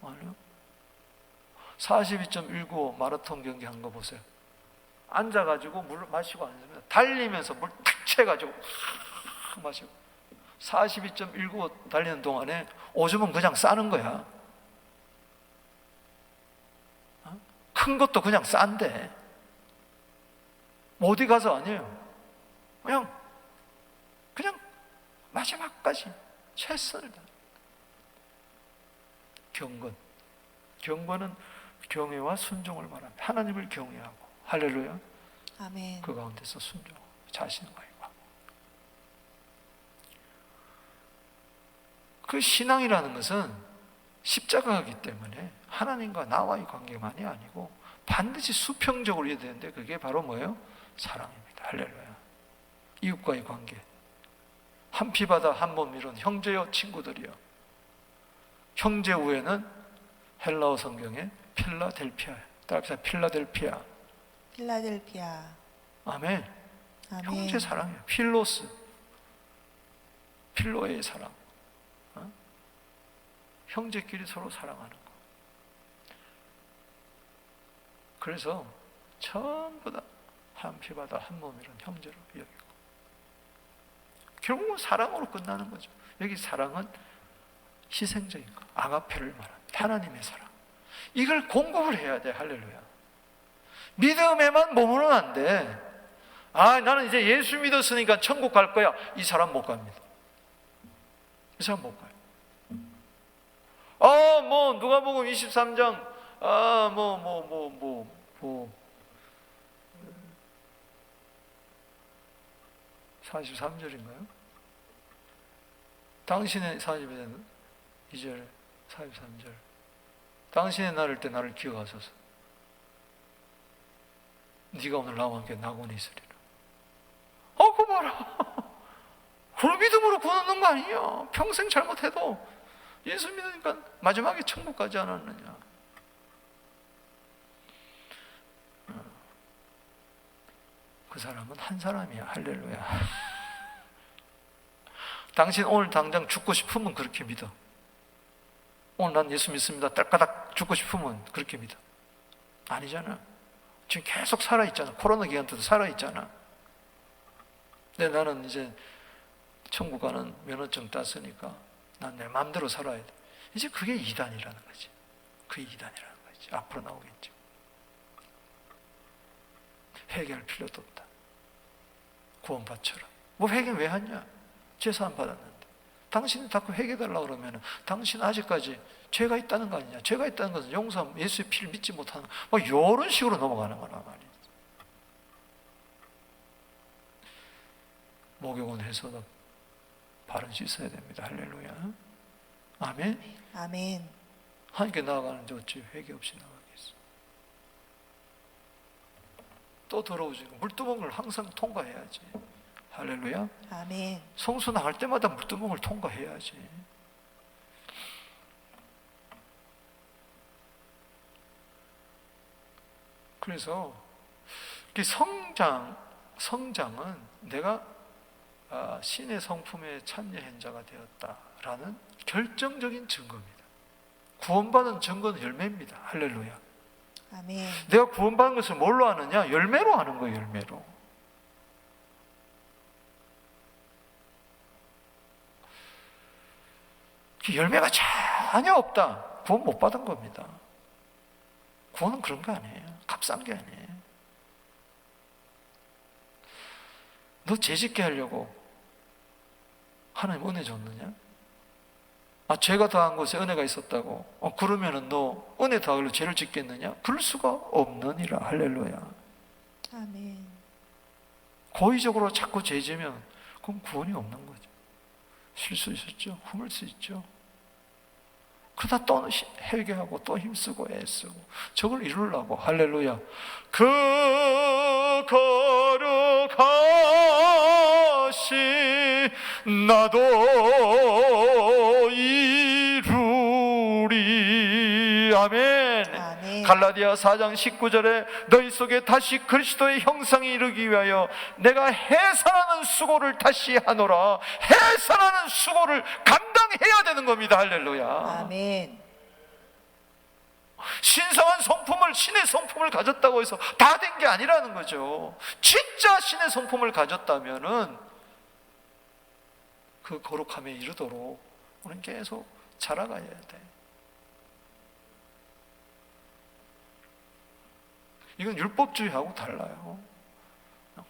아니요. 42.195 마라톤 경기 한 거 보세요. 앉아가지고 물 마시고 앉으면 달리면서 물 탁 채가지고 마시고 42.19 달리는 동안에 오줌은 그냥 싸는 거야. 큰 것도 그냥 싼데 어디 가서 아니에요. 그냥 마지막까지 최선을 다. 경건은 경외와 순종을 말합니다. 하나님을 경외하고, 할렐루야, 아멘. 그 가운데서 순종하고 자신과의 관계. 그 신앙이라는 것은 십자가이기 때문에 하나님과 나와의 관계만이 아니고 반드시 수평적으로 해야 되는데, 그게 바로 뭐예요? 사랑입니다. 할렐루야. 이웃과의 관계. 한 피바다 한 몸 이룬 형제여 친구들이여. 형제 우에는 헬라어 성경에 필라델피아, 따라합시다. 필라델피아. 필라델피아. 아멘. 아멘. 형제 사랑이에요. 필로스, 필로의 사랑. 형제끼리 서로 사랑하는 거. 그래서 전부 다 한 피바다 한 몸이란 형제로 여기고, 결국은 사랑으로 끝나는 거죠. 여기 사랑은 희생적인 거, 아가페를 말합니다. 하나님의 사랑. 이걸 공급을 해야 돼. 할렐루야. 믿음에만 머무르면 안 돼. 나는 이제 예수 믿었으니까 천국 갈 거야. 이 사람 못 갑니다. 이 사람 못 가요. 누가복음 23장 43절인가요? 당신의 42절 43절. 당신의 날일 때 나를 기억하소서. 네가 오늘 나와 함께 낙원에 있으리라. 그거 봐라. 그걸 믿음으로 구원하는 거 아니야. 평생 잘못해도 예수 믿으니까 마지막에 천국 가지 않았느냐. 그 사람은 한 사람이야. 할렐루야. 당신 오늘 당장 죽고 싶으면 그렇게 믿어. 오늘 난 예수 믿습니다. 딸까닥 죽고 싶으면 그렇게 믿어. 아니잖아. 지금 계속 살아있잖아. 코로나 기간 때도 살아있잖아. 근데 나는 이제 천국 가는 면허증 땄으니까 난 내 마음대로 살아야 돼. 이제 그게 이단이라는 거지. 그게 이단이라는 거지. 앞으로 나오겠지. 회개할 필요도 없다. 구원받처럼. 회개 왜 하냐? 제사 안 받았는데. 당신이 자꾸 회개달라고 그러면 당신 아직까지 죄가 있다는 거 아니냐? 죄가 있다는 것은 용서함, 예수의 피를 믿지 못하는 거. 이런 식으로 넘어가는 거란 말이야. 목욕은 해서도 발은 씻어야 됩니다. 할렐루야. 아멘. 아멘. 하나님께 나아가는데 어찌 회개 없이 나가겠어? 또 더러워지고 물두멍을 항상 통과해야지. 할렐루야. 아멘. 성수 나갈 때마다 물두멍을 통과해야지. 그래서 성장은 내가 신의 성품에 참여한 자가 되었다라는 결정적인 증거입니다. 구원받은 증거는 열매입니다. 할렐루야. 아멘. 내가 구원받은 것을 뭘로 아느냐? 열매로 아는 거예요. 열매로. 열매가 전혀 없다. 구원 못 받은 겁니다. 구원은 그런 거 아니에요. 값싼 게 아니에요. 너 죄짓게 하려고 하나님 은혜 줬느냐? 죄가 더한 곳에 은혜가 있었다고. 그러면은 너 은혜 더하길로 죄를 짓겠느냐? 그럴 수가 없느니라. 할렐루야. 아멘. 고의적으로 자꾸 죄 지면 그럼 구원이 없는 거죠. 실수 있었죠. 흠을 수 있죠. 그러다 또 회개하고 또 힘쓰고 애쓰고 저걸 이루려고. 할렐루야. 그 거룩하신 나도 이루리. 아멘. 아멘. 갈라디아 4장 19절에 너희 속에 다시 그리스도의 형상이 이르기 위하여 내가 해산하는 수고를 다시 하노라. 해산하는 수고를 감당해야 되는 겁니다. 할렐루야. 아멘. 신성한 성품을, 신의 성품을 가졌다고 해서 다 된 게 아니라는 거죠. 진짜 신의 성품을 가졌다면은 그 그 거룩함에 이르도록 우리는 계속 자라가야 돼. 이건 율법주의하고 달라요.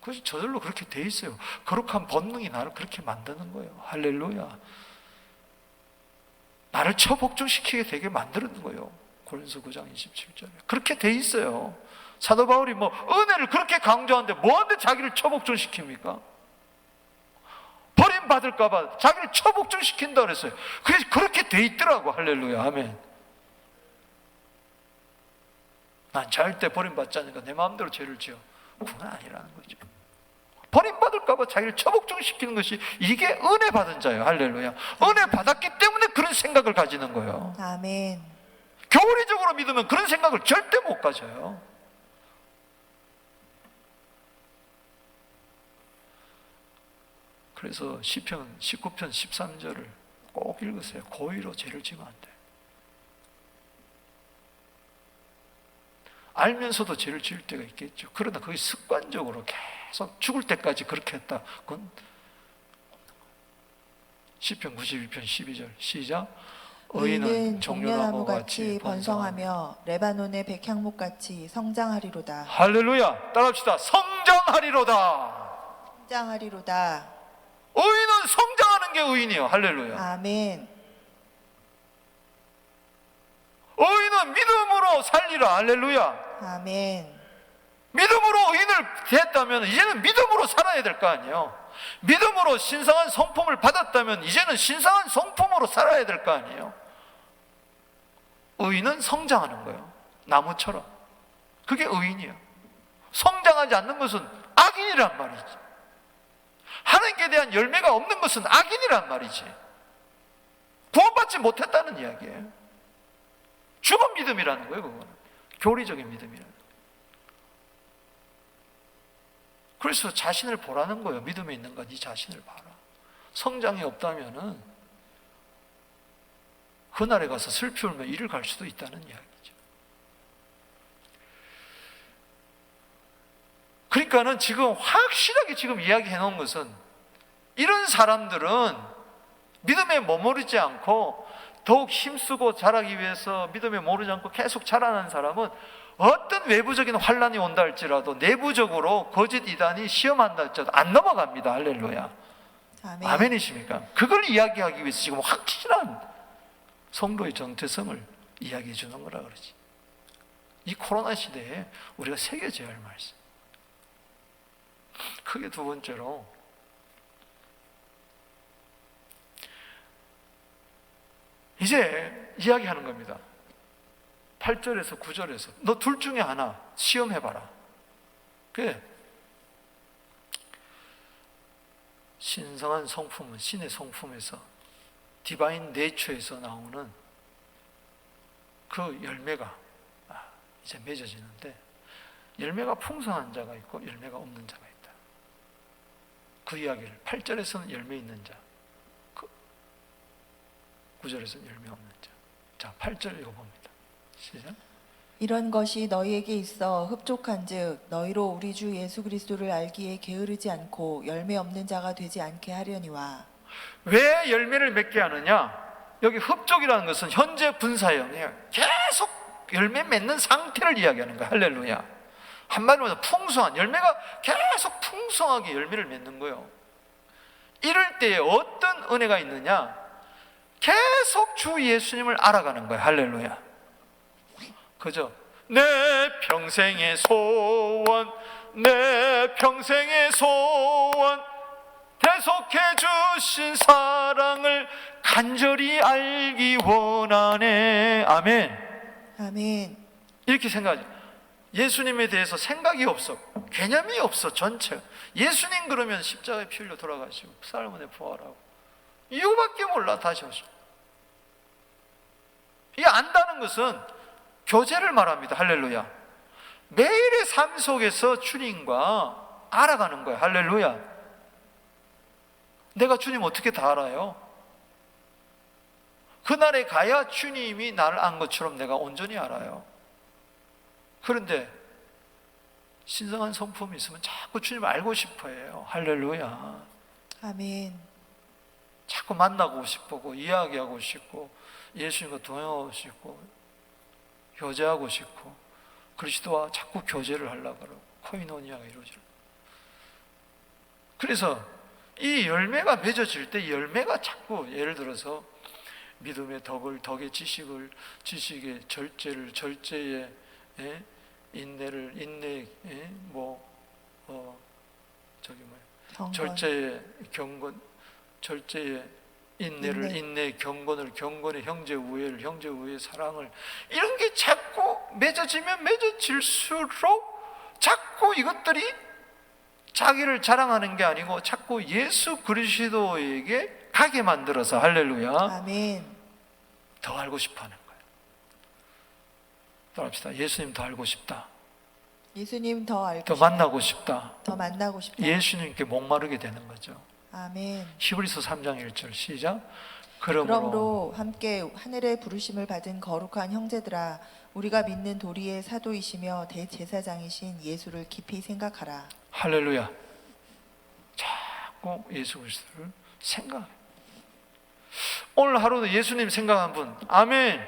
그래서 저절로 그렇게 돼 있어요. 거룩한 본능이 나를 그렇게 만드는 거예요. 할렐루야. 나를 처복종시키게 되게 만드는 거예요. 고린서 9장 27절에 그렇게 돼 있어요. 사도 바울이 은혜를 그렇게 강조하는데 뭐한테 자기를 처복종시킵니까? 버림받을까 봐 자기를 처복종시킨다 그랬어요. 그게 그렇게 돼 있더라고. 할렐루야. 아멘. 난 절대 버림받지 않으니까 내 마음대로 죄를 지어. 그건 아니라는 거죠. 버림받을까 봐 자기를 처복종시키는 것이 이게 은혜 받은 자예요. 할렐루야. 은혜 받았기 때문에 그런 생각을 가지는 거예요. 아멘. 교리적으로 믿으면 그런 생각을 절대 못 가져요. 그래서 시편 19편 13절을 꼭 읽으세요. 고의로 죄를 지면 안 돼. 알면서도 죄를 지을 때가 있겠죠. 그러나 그게 습관적으로 계속 죽을 때까지 그렇게 했다. 그건 시편 91편 12절 시작. 의인은 종려나무같이 번성하며 레바논의 백향목같이 성장하리로다. 할렐루야. 따라합시다. 성장하리로다. 성장하리로다. 의인은 성장하는 게 의인이에요. 할렐루야. 아멘. 의인은 믿음으로 살리라. 할렐루야. 아멘. 믿음으로 의인을 됐다면 이제는 믿음으로 살아야 될 거 아니에요. 믿음으로 신성한 성품을 받았다면 이제는 신성한 성품으로 살아야 될 거 아니에요. 의인은 성장하는 거예요. 나무처럼. 그게 의인이에요. 성장하지 않는 것은 악인이란 말이지. 하나님께 대한 열매가 없는 것은 악인이란 말이지. 구원받지 못했다는 이야기예요. 죽은 믿음이라는 거예요. 그거는 교리적인 믿음이라는 거예요. 그래서 자신을 보라는 거예요. 믿음에 있는가 네 자신을 봐라. 성장이 없다면은 그날에 가서 슬피 울며 이를 갈 수도 있다는 이야기죠. 그러니까는 지금 확실하게 지금 이야기해 놓은 것은 이런 사람들은 믿음에 머무르지 않고 더욱 힘쓰고 자라기 위해서 믿음에 머무르지 않고 계속 자라는 사람은 어떤 외부적인 환란이 온다 할지라도 내부적으로 거짓 이단이 시험한다 할지라도 안 넘어갑니다. 할렐루야. 아멘. 아멘이십니까? 그걸 이야기하기 위해서 지금 확실한 성도의 정체성을 이야기해 주는 거라 그러지. 이 코로나 시대에 우리가 새겨져야 할 말씀. 크게 두 번째로 이제 이야기하는 겁니다. 8절에서 9절에서 너 둘 중에 하나 시험해봐라. 그게 신성한 성품은 신의 성품에서 디바인 네이처에서 나오는 그 열매가 이제 맺어지는데 열매가 풍성한 자가 있고 열매가 없는 자가 있다. 그 이야기를 8절에서는 열매 있는 자, 9절에서는 열매 없는 자. 자, 8절 읽어봅니다. 시작. 이런 것이 너희에게 있어 흡족한즉 너희로 우리 주 예수 그리스도를 알기에 게으르지 않고 열매 없는 자가 되지 않게 하려니와. 왜 열매를 맺게 하느냐? 여기 흡족이라는 것은 현재 분사형이에요. 계속 열매 맺는 상태를 이야기하는 거예요. 할렐루야. 한마디로 해서 풍성한 열매가 계속 풍성하게 열매를 맺는 거예요. 이럴 때에 어떤 은혜가 있느냐? 계속 주 예수님을 알아가는 거예요. 할렐루야. 그죠? 내 평생의 소원, 내 평생의 소원, 대속해 주신 사랑을 간절히 알기 원하네. 아멘. 아멘. 이렇게 생각하죠. 예수님에 대해서 생각이 없어, 개념이 없어. 전체 예수님 그러면 십자가에 피 흘려 돌아가시고 사흘만에 부활하고 이거밖에 몰라. 다시 오시고. 이 안다는 것은 교제를 말합니다. 할렐루야. 매일의 삶 속에서 주님과 알아가는 거야. 할렐루야. 내가 주님 어떻게 다 알아요? 그날에 가야 주님이 나를 안 것처럼 내가 온전히 알아요. 그런데 신성한 성품이 있으면 자꾸 주님을 알고 싶어 해요. 할렐루야. 아멘. 자꾸 만나고 싶고 이야기하고 싶고 예수님과 동행하고 싶고 교제하고 싶고 그리스도와 자꾸 교제를 하려고 그러고 코이노니아가 이루어져요. 그래서 이 열매가 맺어질 때 열매가 자꾸 예를 들어서 믿음의 덕을, 덕의 지식을, 지식의 절제를, 절제의 인내를, 인내의 절제의 경건, 절제의 인내를, 인내의 경건을, 경건의 형제 우애를, 형제 우애의 사랑을, 이런 게 자꾸 맺어지면 맺어질수록 자꾸 이것들이 자기를 자랑하는 게 아니고 자꾸 예수 그리스도에게 가게 만들어서 할렐루야. 아멘. 더 알고 싶어하는 거예요. 따라합시다. 예수님 더 알고 싶다. 예수님 더 알고 더 싶다. 만나고 싶다. 더 만나고 싶다. 예수님께 목마르게 되는 거죠. 아멘. 히브리서 3장 1절 시작. 그러므로 함께 하늘의 부르심을 받은 거룩한 형제들아, 우리가 믿는 도리의 사도이시며 대제사장이신 예수를 깊이 생각하라. 할렐루야. 자꾸 예수 그리스도를 생각해. 오늘 하루도 예수님 생각한 분, 아멘.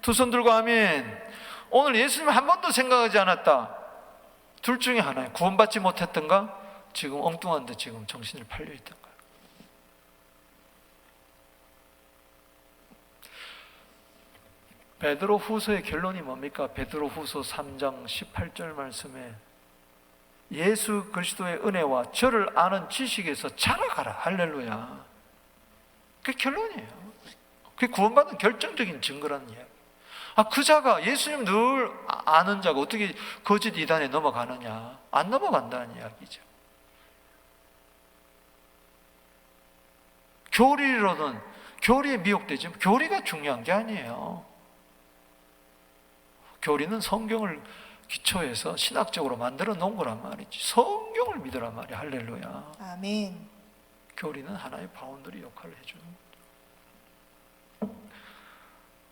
두 손 들고 아멘. 오늘 예수님 한 번도 생각하지 않았다. 둘 중에 하나예요. 구원받지 못했던가, 지금 엉뚱한 데 지금 정신을 팔려 있던가. 베드로 후서의 결론이 뭡니까? 베드로 후서 3장 18절 말씀에 예수 그리스도의 은혜와 저를 아는 지식에서 자라가라. 할렐루야. 그게 결론이에요. 그게 구원받은 결정적인 증거라는 이야기. 그 자가 예수님 늘 아는 자가 어떻게 거짓 이단에 넘어가느냐? 안 넘어간다는 이야기죠. 교리로는 교리에 미혹되지만 교리가 중요한 게 아니에요. 교리는 성경을 기초해서 신학적으로 만들어 놓은 거란 말이지. 성경을 믿으란 말이야. 할렐루야. 아멘. 교리는 하나의 바운더리 역할을 해주는 거죠.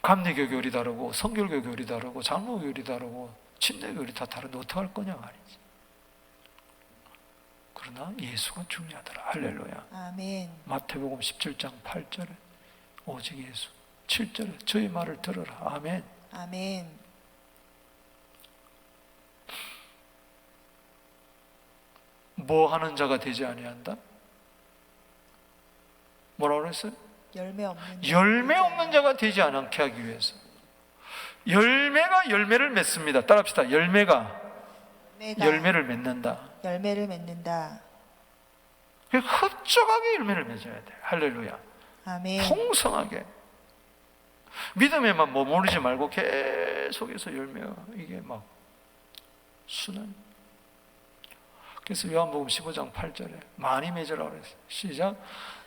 감리교 교리 다르고 성결교 교리 다르고 장로 교리 다르고 침례 교리 다 다른데 어떻게 할 거냐 말이지. 그러나 예수가 중요하더라. 할렐루야. 아멘. 마태복음 17장 8절에 오직 예수, 7절에 저의 말을 들어라. 아멘. 아멘. 뭐 하는 자가 되지 아니한다? 뭐라고 그랬어요? 열매 없는 자가 되지 않게 하기 위해서. 열매가 열매를 맺습니다. 따라합시다. 열매가 열매를 맺는다. 열매를 맺는다. 흡족하게 열매를 맺어야 돼. 할렐루야. 아멘. 풍성하게. 믿음에만 머무르지 말고 계속해서 열매가 이게 막 순환. 그래서 요한복음 15장 8절에 많이 맺으라 그랬어요. 시작.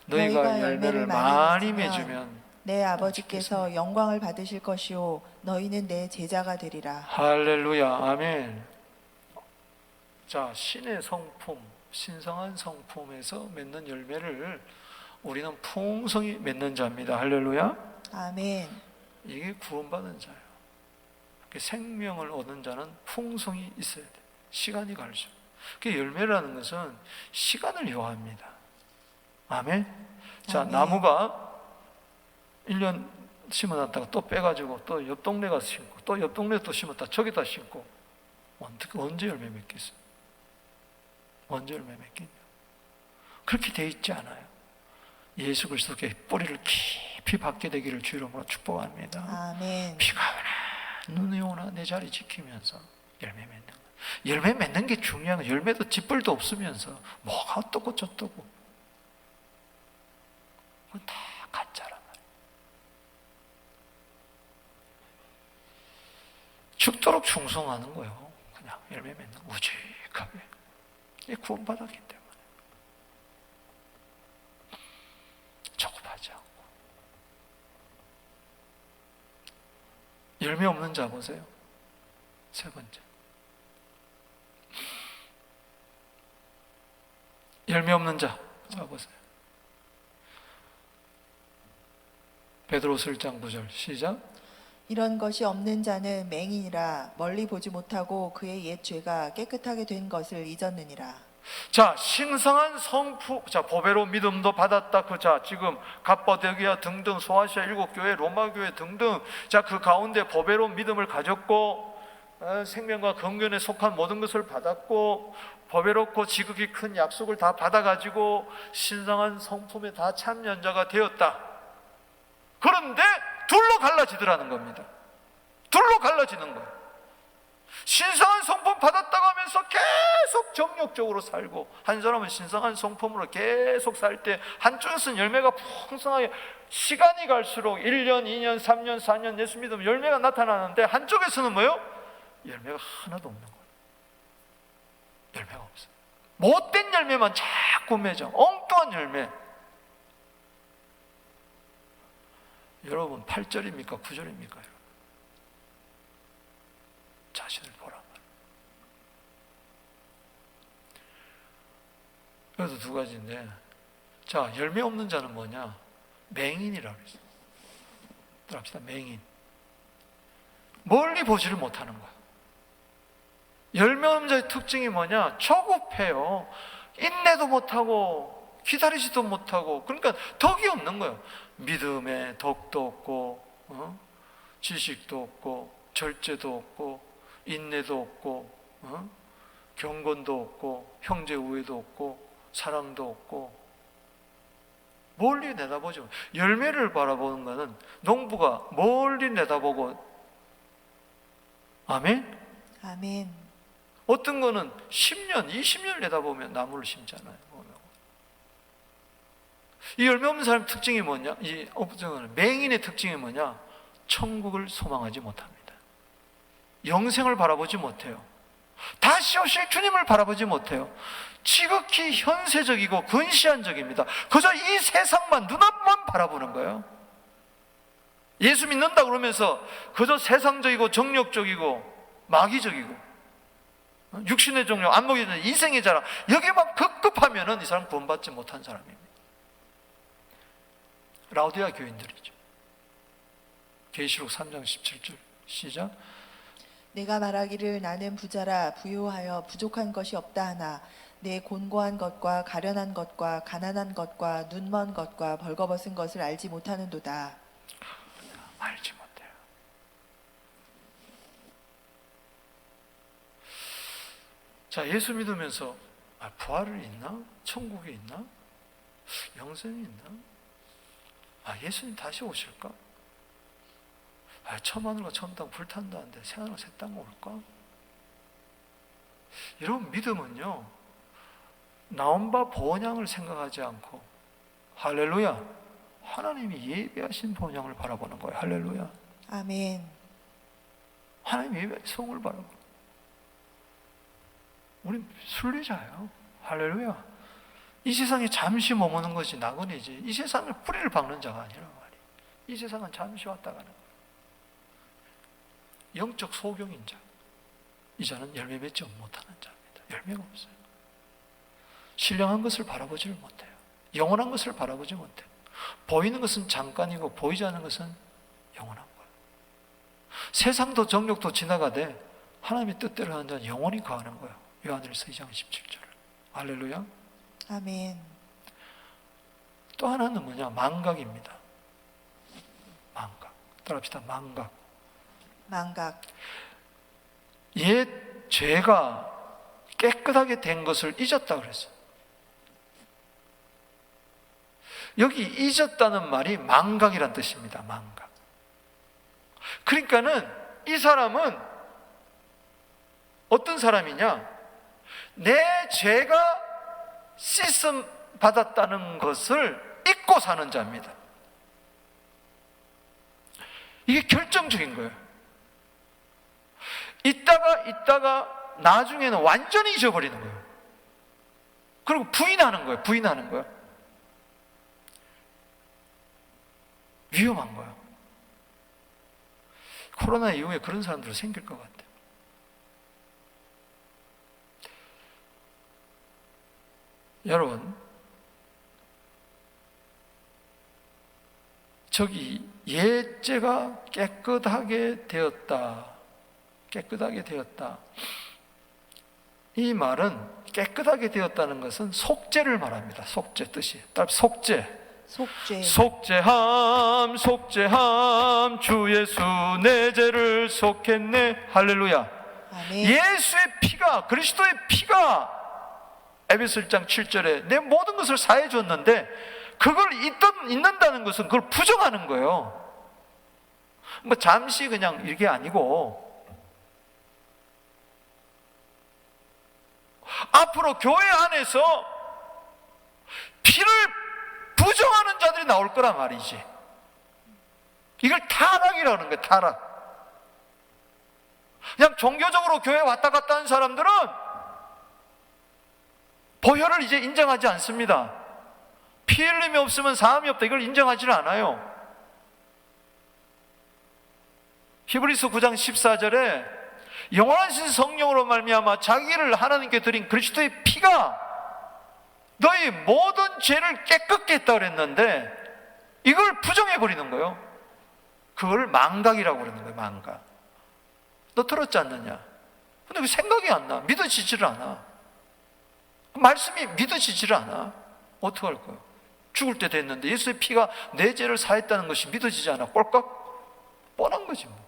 너희가 열매를 많이 맺으면 내 아버지께서 영광을 받으실 것이요 너희는 내 제자가 되리라. 할렐루야. 아멘. 자, 신의 성품, 신성한 성품에서 맺는 열매를 우리는 풍성히 맺는 자입니다. 할렐루야. 아멘. 이게 구원받은 자예요. 생명을 얻는 자는 풍성이 있어야 돼. 시간이 갈수록. 그 열매라는 것은 시간을 요합니다. 아멘. 자, 아멘. 나무가 1년 심어놨다가 또 빼가지고 또 옆 동네 가서 심고 또 옆 동네 또 심었다 저기다 심고 언제 열매 맺겠어요? 언제 열매 맺겠냐? 그렇게 돼 있지 않아요. 예수 그리스도께 뿌리를 깊이 받게 되기를 주 이름으로 축복합니다. 아멘. 비가 오나 눈이 오나 내 자리 지키면서 열매 맺는 거예요. 열매 맺는 게 중요한 거예요. 열매도 짓벌도 없으면서 뭐가 어떻고 저떻고 그건 다 가짜란 말이에요. 죽도록 충성하는 거예요. 그냥 열매 맺는 우직하게. 이게 구원받았기 때문에 조급하지 않고. 열매 없는 자 보세요. 세 번째, 열매 없는 자 보세요. 베드로서 1장 9절 시작. 이런 것이 없는 자는 맹인이라 멀리 보지 못하고 그의 옛 죄가 깨끗하게 된 것을 잊었느니라. 자, 신성한 성품, 자, 보배로 믿음도 받았다. 자, 지금 갑바도기아 등등 소아시아 7교회, 로마교회 등등, 자, 그 가운데 보배로 믿음을 가졌고, 생명과 경건에 속한 모든 것을 받았고, 보배롭고 지극히 큰 약속을 다 받아가지고 신성한 성품에 다 참여자가 되었다. 그런데 둘로 갈라지더라는 겁니다. 둘로 갈라지는 거예요. 신성한 성품 받았다고 하면서 계속 정욕적으로 살고, 한 사람은 신성한 성품으로 계속 살 때 한쪽에서는 열매가 풍성하게 시간이 갈수록 1년, 2년, 3년, 4년 예수 믿으면 열매가 나타나는데, 한쪽에서는 뭐요? 열매가 하나도 없는 거예요. 열매가 없어요. 못된 열매만 자꾸 맺어. 엉뚱한 열매. 여러분 8절입니까? 9절입니까? 자신을 보라. 그래서 두 가지인데, 자, 열매 없는 자는 뭐냐? 맹인이라고 그랬어요. 들어갑시다. 맹인. 멀리 보지를 못하는 거야. 열매 없는 자의 특징이 뭐냐? 초급해요. 인내도 못하고 기다리지도 못하고, 그러니까 덕이 없는 거예요. 믿음에 덕도 없고, 지식도 없고, 절제도 없고, 인내도 없고, 경건도 없고, 형제 우애도 없고, 사랑도 없고, 멀리 내다보죠. 열매를 바라보는 것은 농부가 멀리 내다보고, 아멘? 아멘. 어떤 거는 10년, 20년 내다보면 나무를 심잖아요. 이 열매 없는 사람의 특징이 뭐냐? 이 맹인의 특징이 뭐냐? 천국을 소망하지 못합니다. 영생을 바라보지 못해요. 다시 오실 주님을 바라보지 못해요. 지극히 현세적이고 근시안적입니다. 그저 이 세상만, 눈앞만 바라보는 거예요. 예수 믿는다 그러면서 그저 세상적이고 정욕적이고 마귀적이고 육신의 정욕, 안목의 정욕, 인생의 자랑, 여기만 급급하면은 이 사람 구원받지 못한 사람입니다. 라오디아 교인들이죠. 계시록 3장 17절 시작. 내가 말하기를 나는 부자라 부유하여 부족한 것이 없다 하나 내 곤고한 것과 가련한 것과 가난한 것과 눈먼 것과 벌거벗은 것을 알지 못하는도다. 알지 못해요. 자, 예수 믿으면서 부활이 있나? 천국이 있나? 영생이 있나? 예수님 다시 오실까? 천하늘과 천땅 불탄다는데 새하늘과 새 땅 올까? 이런 믿음은요, 나온 바 본향을 생각하지 않고, 할렐루야, 하나님이 예비하신 본향을 바라보는 거예요. 할렐루야. 아멘. 하나님 예비하신 성을 바라보는 거예요. 우린 순례자예요. 할렐루야. 이 세상에 잠시 머무는 것이 나그네지, 이 세상을 뿌리를 박는 자가 아니란 말이에요. 이 세상은 잠시 왔다 가는 거예요. 영적 소경인 자, 이 자는 열매 맺지 못하는 자입니다. 열매가 없어요. 신령한 것을 바라보지를 못해요. 영원한 것을 바라보지 못해요. 보이는 것은 잠깐이고 보이지 않는 것은 영원한 거예요. 세상도 정욕도 지나가되 하나님의 뜻대로 하는 자는 영원히 거하는 거예요. 요한일서 2장 17절. 할렐루야. 아멘. 또 하나는 뭐냐? 망각입니다. 망각. 따라합시다. 망각. 망각. 옛 죄가 깨끗하게 된 것을 잊었다 그랬어요. 여기 잊었다는 말이 망각이란 뜻입니다. 망각. 그러니까는 이 사람은 어떤 사람이냐? 내 죄가 씻음 받았다는 것을 잊고 사는 자입니다. 이게 결정적인 거예요. 있다가 나중에는 완전히 잊어버리는 거예요. 그리고 부인하는 거예요. 부인하는 거예요. 위험한 거예요. 코로나 이후에 그런 사람들이 생길 것 같아요. 여러분, 저기 옛죄가 깨끗하게 되었다. 깨끗하게 되었다. 이 말은 깨끗하게 되었다는 것은 속죄를 말합니다. 속죄 뜻이. 속죄. 속죄. 속죄함 속죄함 주 예수 내 죄를 속했네. 할렐루야. 아멘. 예수의 피가, 그리스도의 피가 에베소 1장 7절에 내 모든 것을 사해 줬는데 그걸 잊는다는 것은 그걸 부정하는 거예요. 뭐 잠시 그냥 이게 아니고 앞으로 교회 안에서 피를 부정하는 자들이 나올 거란 말이지. 이걸 타락이라고 하는 거예요. 타락. 그냥 종교적으로 교회 왔다 갔다 하는 사람들은 보혈을 이제 인정하지 않습니다. 피 흘림이 없으면 사함이 없다, 이걸 인정하지는 않아요. 히브리서 9장 14절에 영원하신 성령으로 말미암아 자기를 하나님께 드린 그리스도의 피가 너희 모든 죄를 깨끗게 했다 그랬는데 이걸 부정해 버리는 거예요. 그걸 망각이라고 그러는 거예요. 망각. 너 들었지 않느냐? 근데 그 생각이 안 나. 믿어지지를 않아. 말씀이 믿어지지를 않아. 어떡할 거예요? 죽을 때 됐는데 예수의 피가 내 죄를 사했다는 것이 믿어지지 않아. 꼴깍 뻔한 거지 뭐.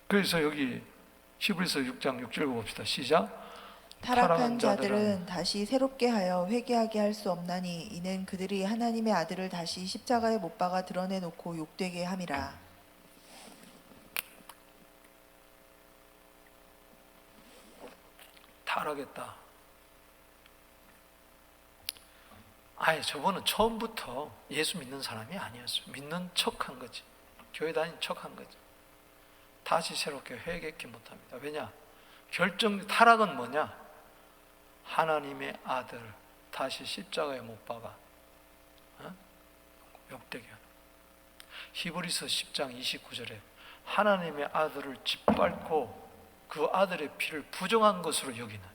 그래서 여기 히브리서 6장 6절 봅시다. 시작. 타락한 자들은 다시 새롭게 하여 회개하게 할 수 없나니 이는 그들이 하나님의 아들을 다시 십자가에 못 박아 드러내놓고 욕되게 함이라. 타락했다. 아예 저분은 처음부터 예수 믿는 사람이 아니었어요. 믿는 척한 거지. 교회 다닌 척한 거지. 다시 새롭게 회개케 못합니다. 왜냐? 타락은 뭐냐? 하나님의 아들 다시 십자가에 못 박아 욕되게 하는. 히브리서 10장 29절에 하나님의 아들을 짓밟고 그 아들의 피를 부정한 것으로 여기는.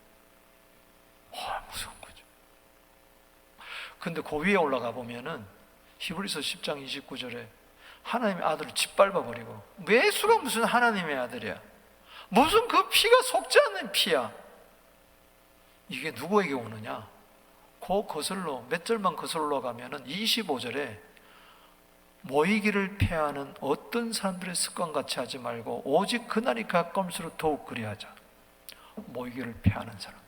무서운 거죠. 근데 그 위에 올라가 보면은 히브리서 10장 29절에 하나님의 아들을 짓밟아 버리고, 예수가 무슨 하나님의 아들이야? 무슨 그 피가 속지 않는 피야? 이게 누구에게 오느냐? 그 거슬러 몇 절만 거슬러 가면은 25절에 모이기를 패하는 어떤 사람들의 습관 같이 하지 말고 오직 그날이 가까울수록 더욱 그리하자. 모이기를 패하는 사람.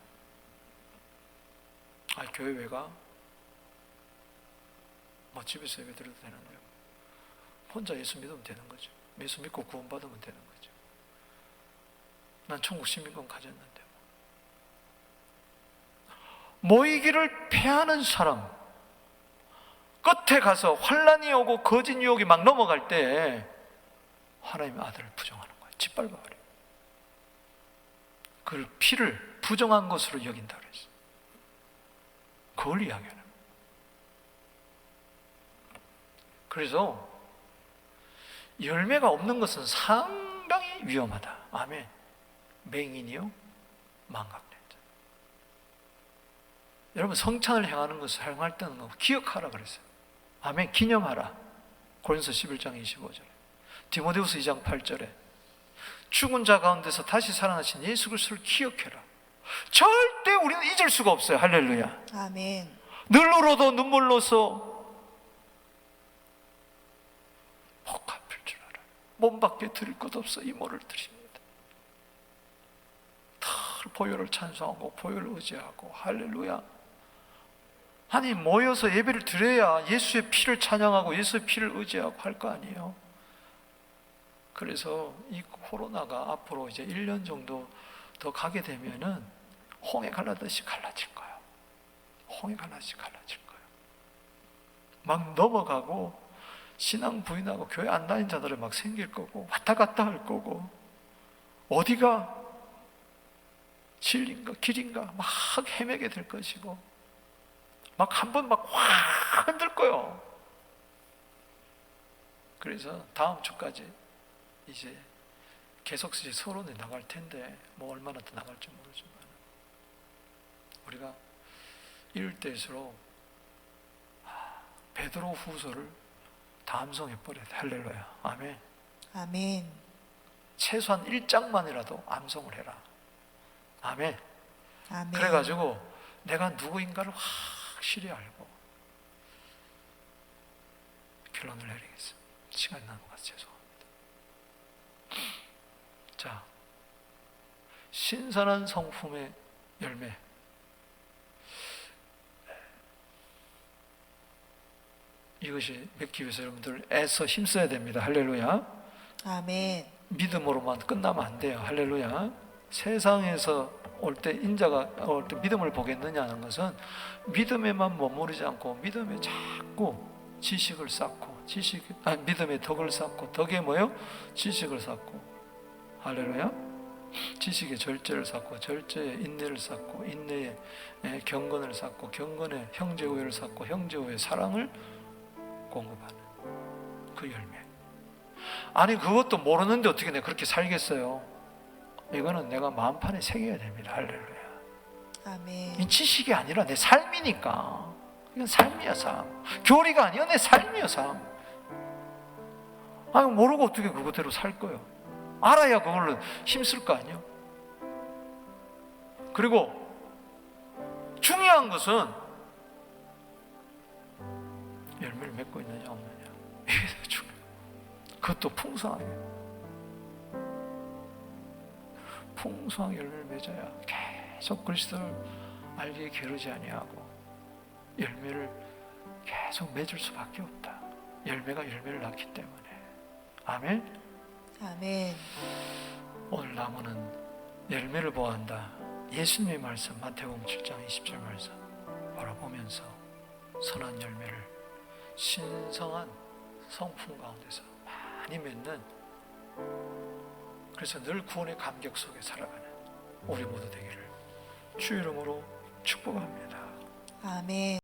교회 왜 가? 뭐 집에서 예배 드려도 되는데요. 혼자 예수 믿으면 되는 거죠. 예수 믿고 구원받으면 되는 거죠. 난 천국 시민권 가졌는데. 모이기를 패하는 사람, 끝에 가서 환난이 오고 거짓 유혹이 막 넘어갈 때 하나님의 아들을 부정하는 거예요. 짓밟아버려요. 그 피를 부정한 것으로 여긴다 그랬어요. 그걸 이야기하는 거예요. 그래서 열매가 없는 것은 상당히 위험하다. 아멘. 맹인이요 망각된다. 여러분, 성찬을 행하는 것을 행할 때는 기억하라 그랬어요. 아멘. 기념하라. 고린도서 11장 25절에, 디모데후서 2장 8절에 죽은 자 가운데서 다시 살아나신 예수 그리스도를 기억해라. 절대 우리는 잊을 수가 없어요. 할렐루야. 아멘. 늘 울어도 눈물로서 혹 갚을 줄 알아. 몸밖에 드릴 것 없어 이모를 드립니다. 늘 보혈을 찬송하고 보혈을 의지하고. 할렐루야. 아니, 모여서 예배를 드려야 예수의 피를 찬양하고 예수의 피를 의지하고 할 거 아니에요. 그래서 이 코로나가 앞으로 이제 1년 정도 더 가게 되면은 홍해 갈라듯이 갈라질 거예요. 홍해 갈라듯이 갈라질 거예요. 막 넘어가고 신앙 부인하고 교회 안 다닌 자들이 막 생길 거고, 왔다 갔다 할 거고, 어디가 진리인가 길인가 막 헤매게 될 것이고, 막 한 번 막 확 흔들 거예요. 그래서 다음 주까지 이제 계속 서론에 나갈 텐데 뭐 얼마나 더 나갈지 모르지만 우리가 이럴 때일수록 베드로 후서를 다 암송해 버려야 돼. 할렐루야. 아멘. 아멘. 최소한 1장만이라도 암송을 해라. 아멘. 아멘. 그래가지고 내가 누구인가를 확실히 알고 결론을 내리겠습니다. 시간이 나는 것 같아서 죄송합니다. 자, 신선한 성품의 열매. 이것이 맺기 위해서 여러분들 애써 힘써야 됩니다. 할렐루야. 아멘. 믿음으로만 끝나면 안 돼요. 할렐루야. 세상에서 올 때 인자가 올 때 믿음을 보겠느냐 하는 것은 믿음에만 머무르지 않고 믿음에 자꾸 지식을 쌓고 믿음의 덕을 쌓고 덕에 뭐요? 지식을 쌓고 할렐루야. 지식의 절제를 쌓고 절제에 인내를 쌓고 인내에 경건을 쌓고 경건에 형제 우애를 쌓고 형제 우애에 사랑을 공급하는 그 열매. 아니 그것도 모르는데 어떻게 내가 그렇게 살겠어요? 이거는 내가 마음판에 새겨야 됩니다. 할렐루야. 아멘. 이 지식이 아니라 내 삶이니까. 이건 삶이야 삶. 교리가 아니야 내 삶이야 삶. 아니 모르고 어떻게 그거대로 살 거예요? 알아야 그걸로 힘쓸 거 아니에요? 그리고 중요한 것은 열매를 맺고 있느냐 없느냐. 이게 중요해요. 그것도 풍성하게 풍성한 열매를 맺어야 계속 그리스도를 알게 게으르지 아니하고 열매를 계속 맺을 수밖에 없다. 열매가 열매를 낳기 때문에. 아멘. 아멘. 오늘 나무는 열매를 보아한다. 예수님의 말씀 마태복음 7장 20절 말씀 바라보면서 선한 열매를 신성한 성품 가운데서 많이 맺는, 그래서 늘 구원의 감격 속에 살아가는 우리 모두 되기를 주 이름으로 축복합니다. 아멘.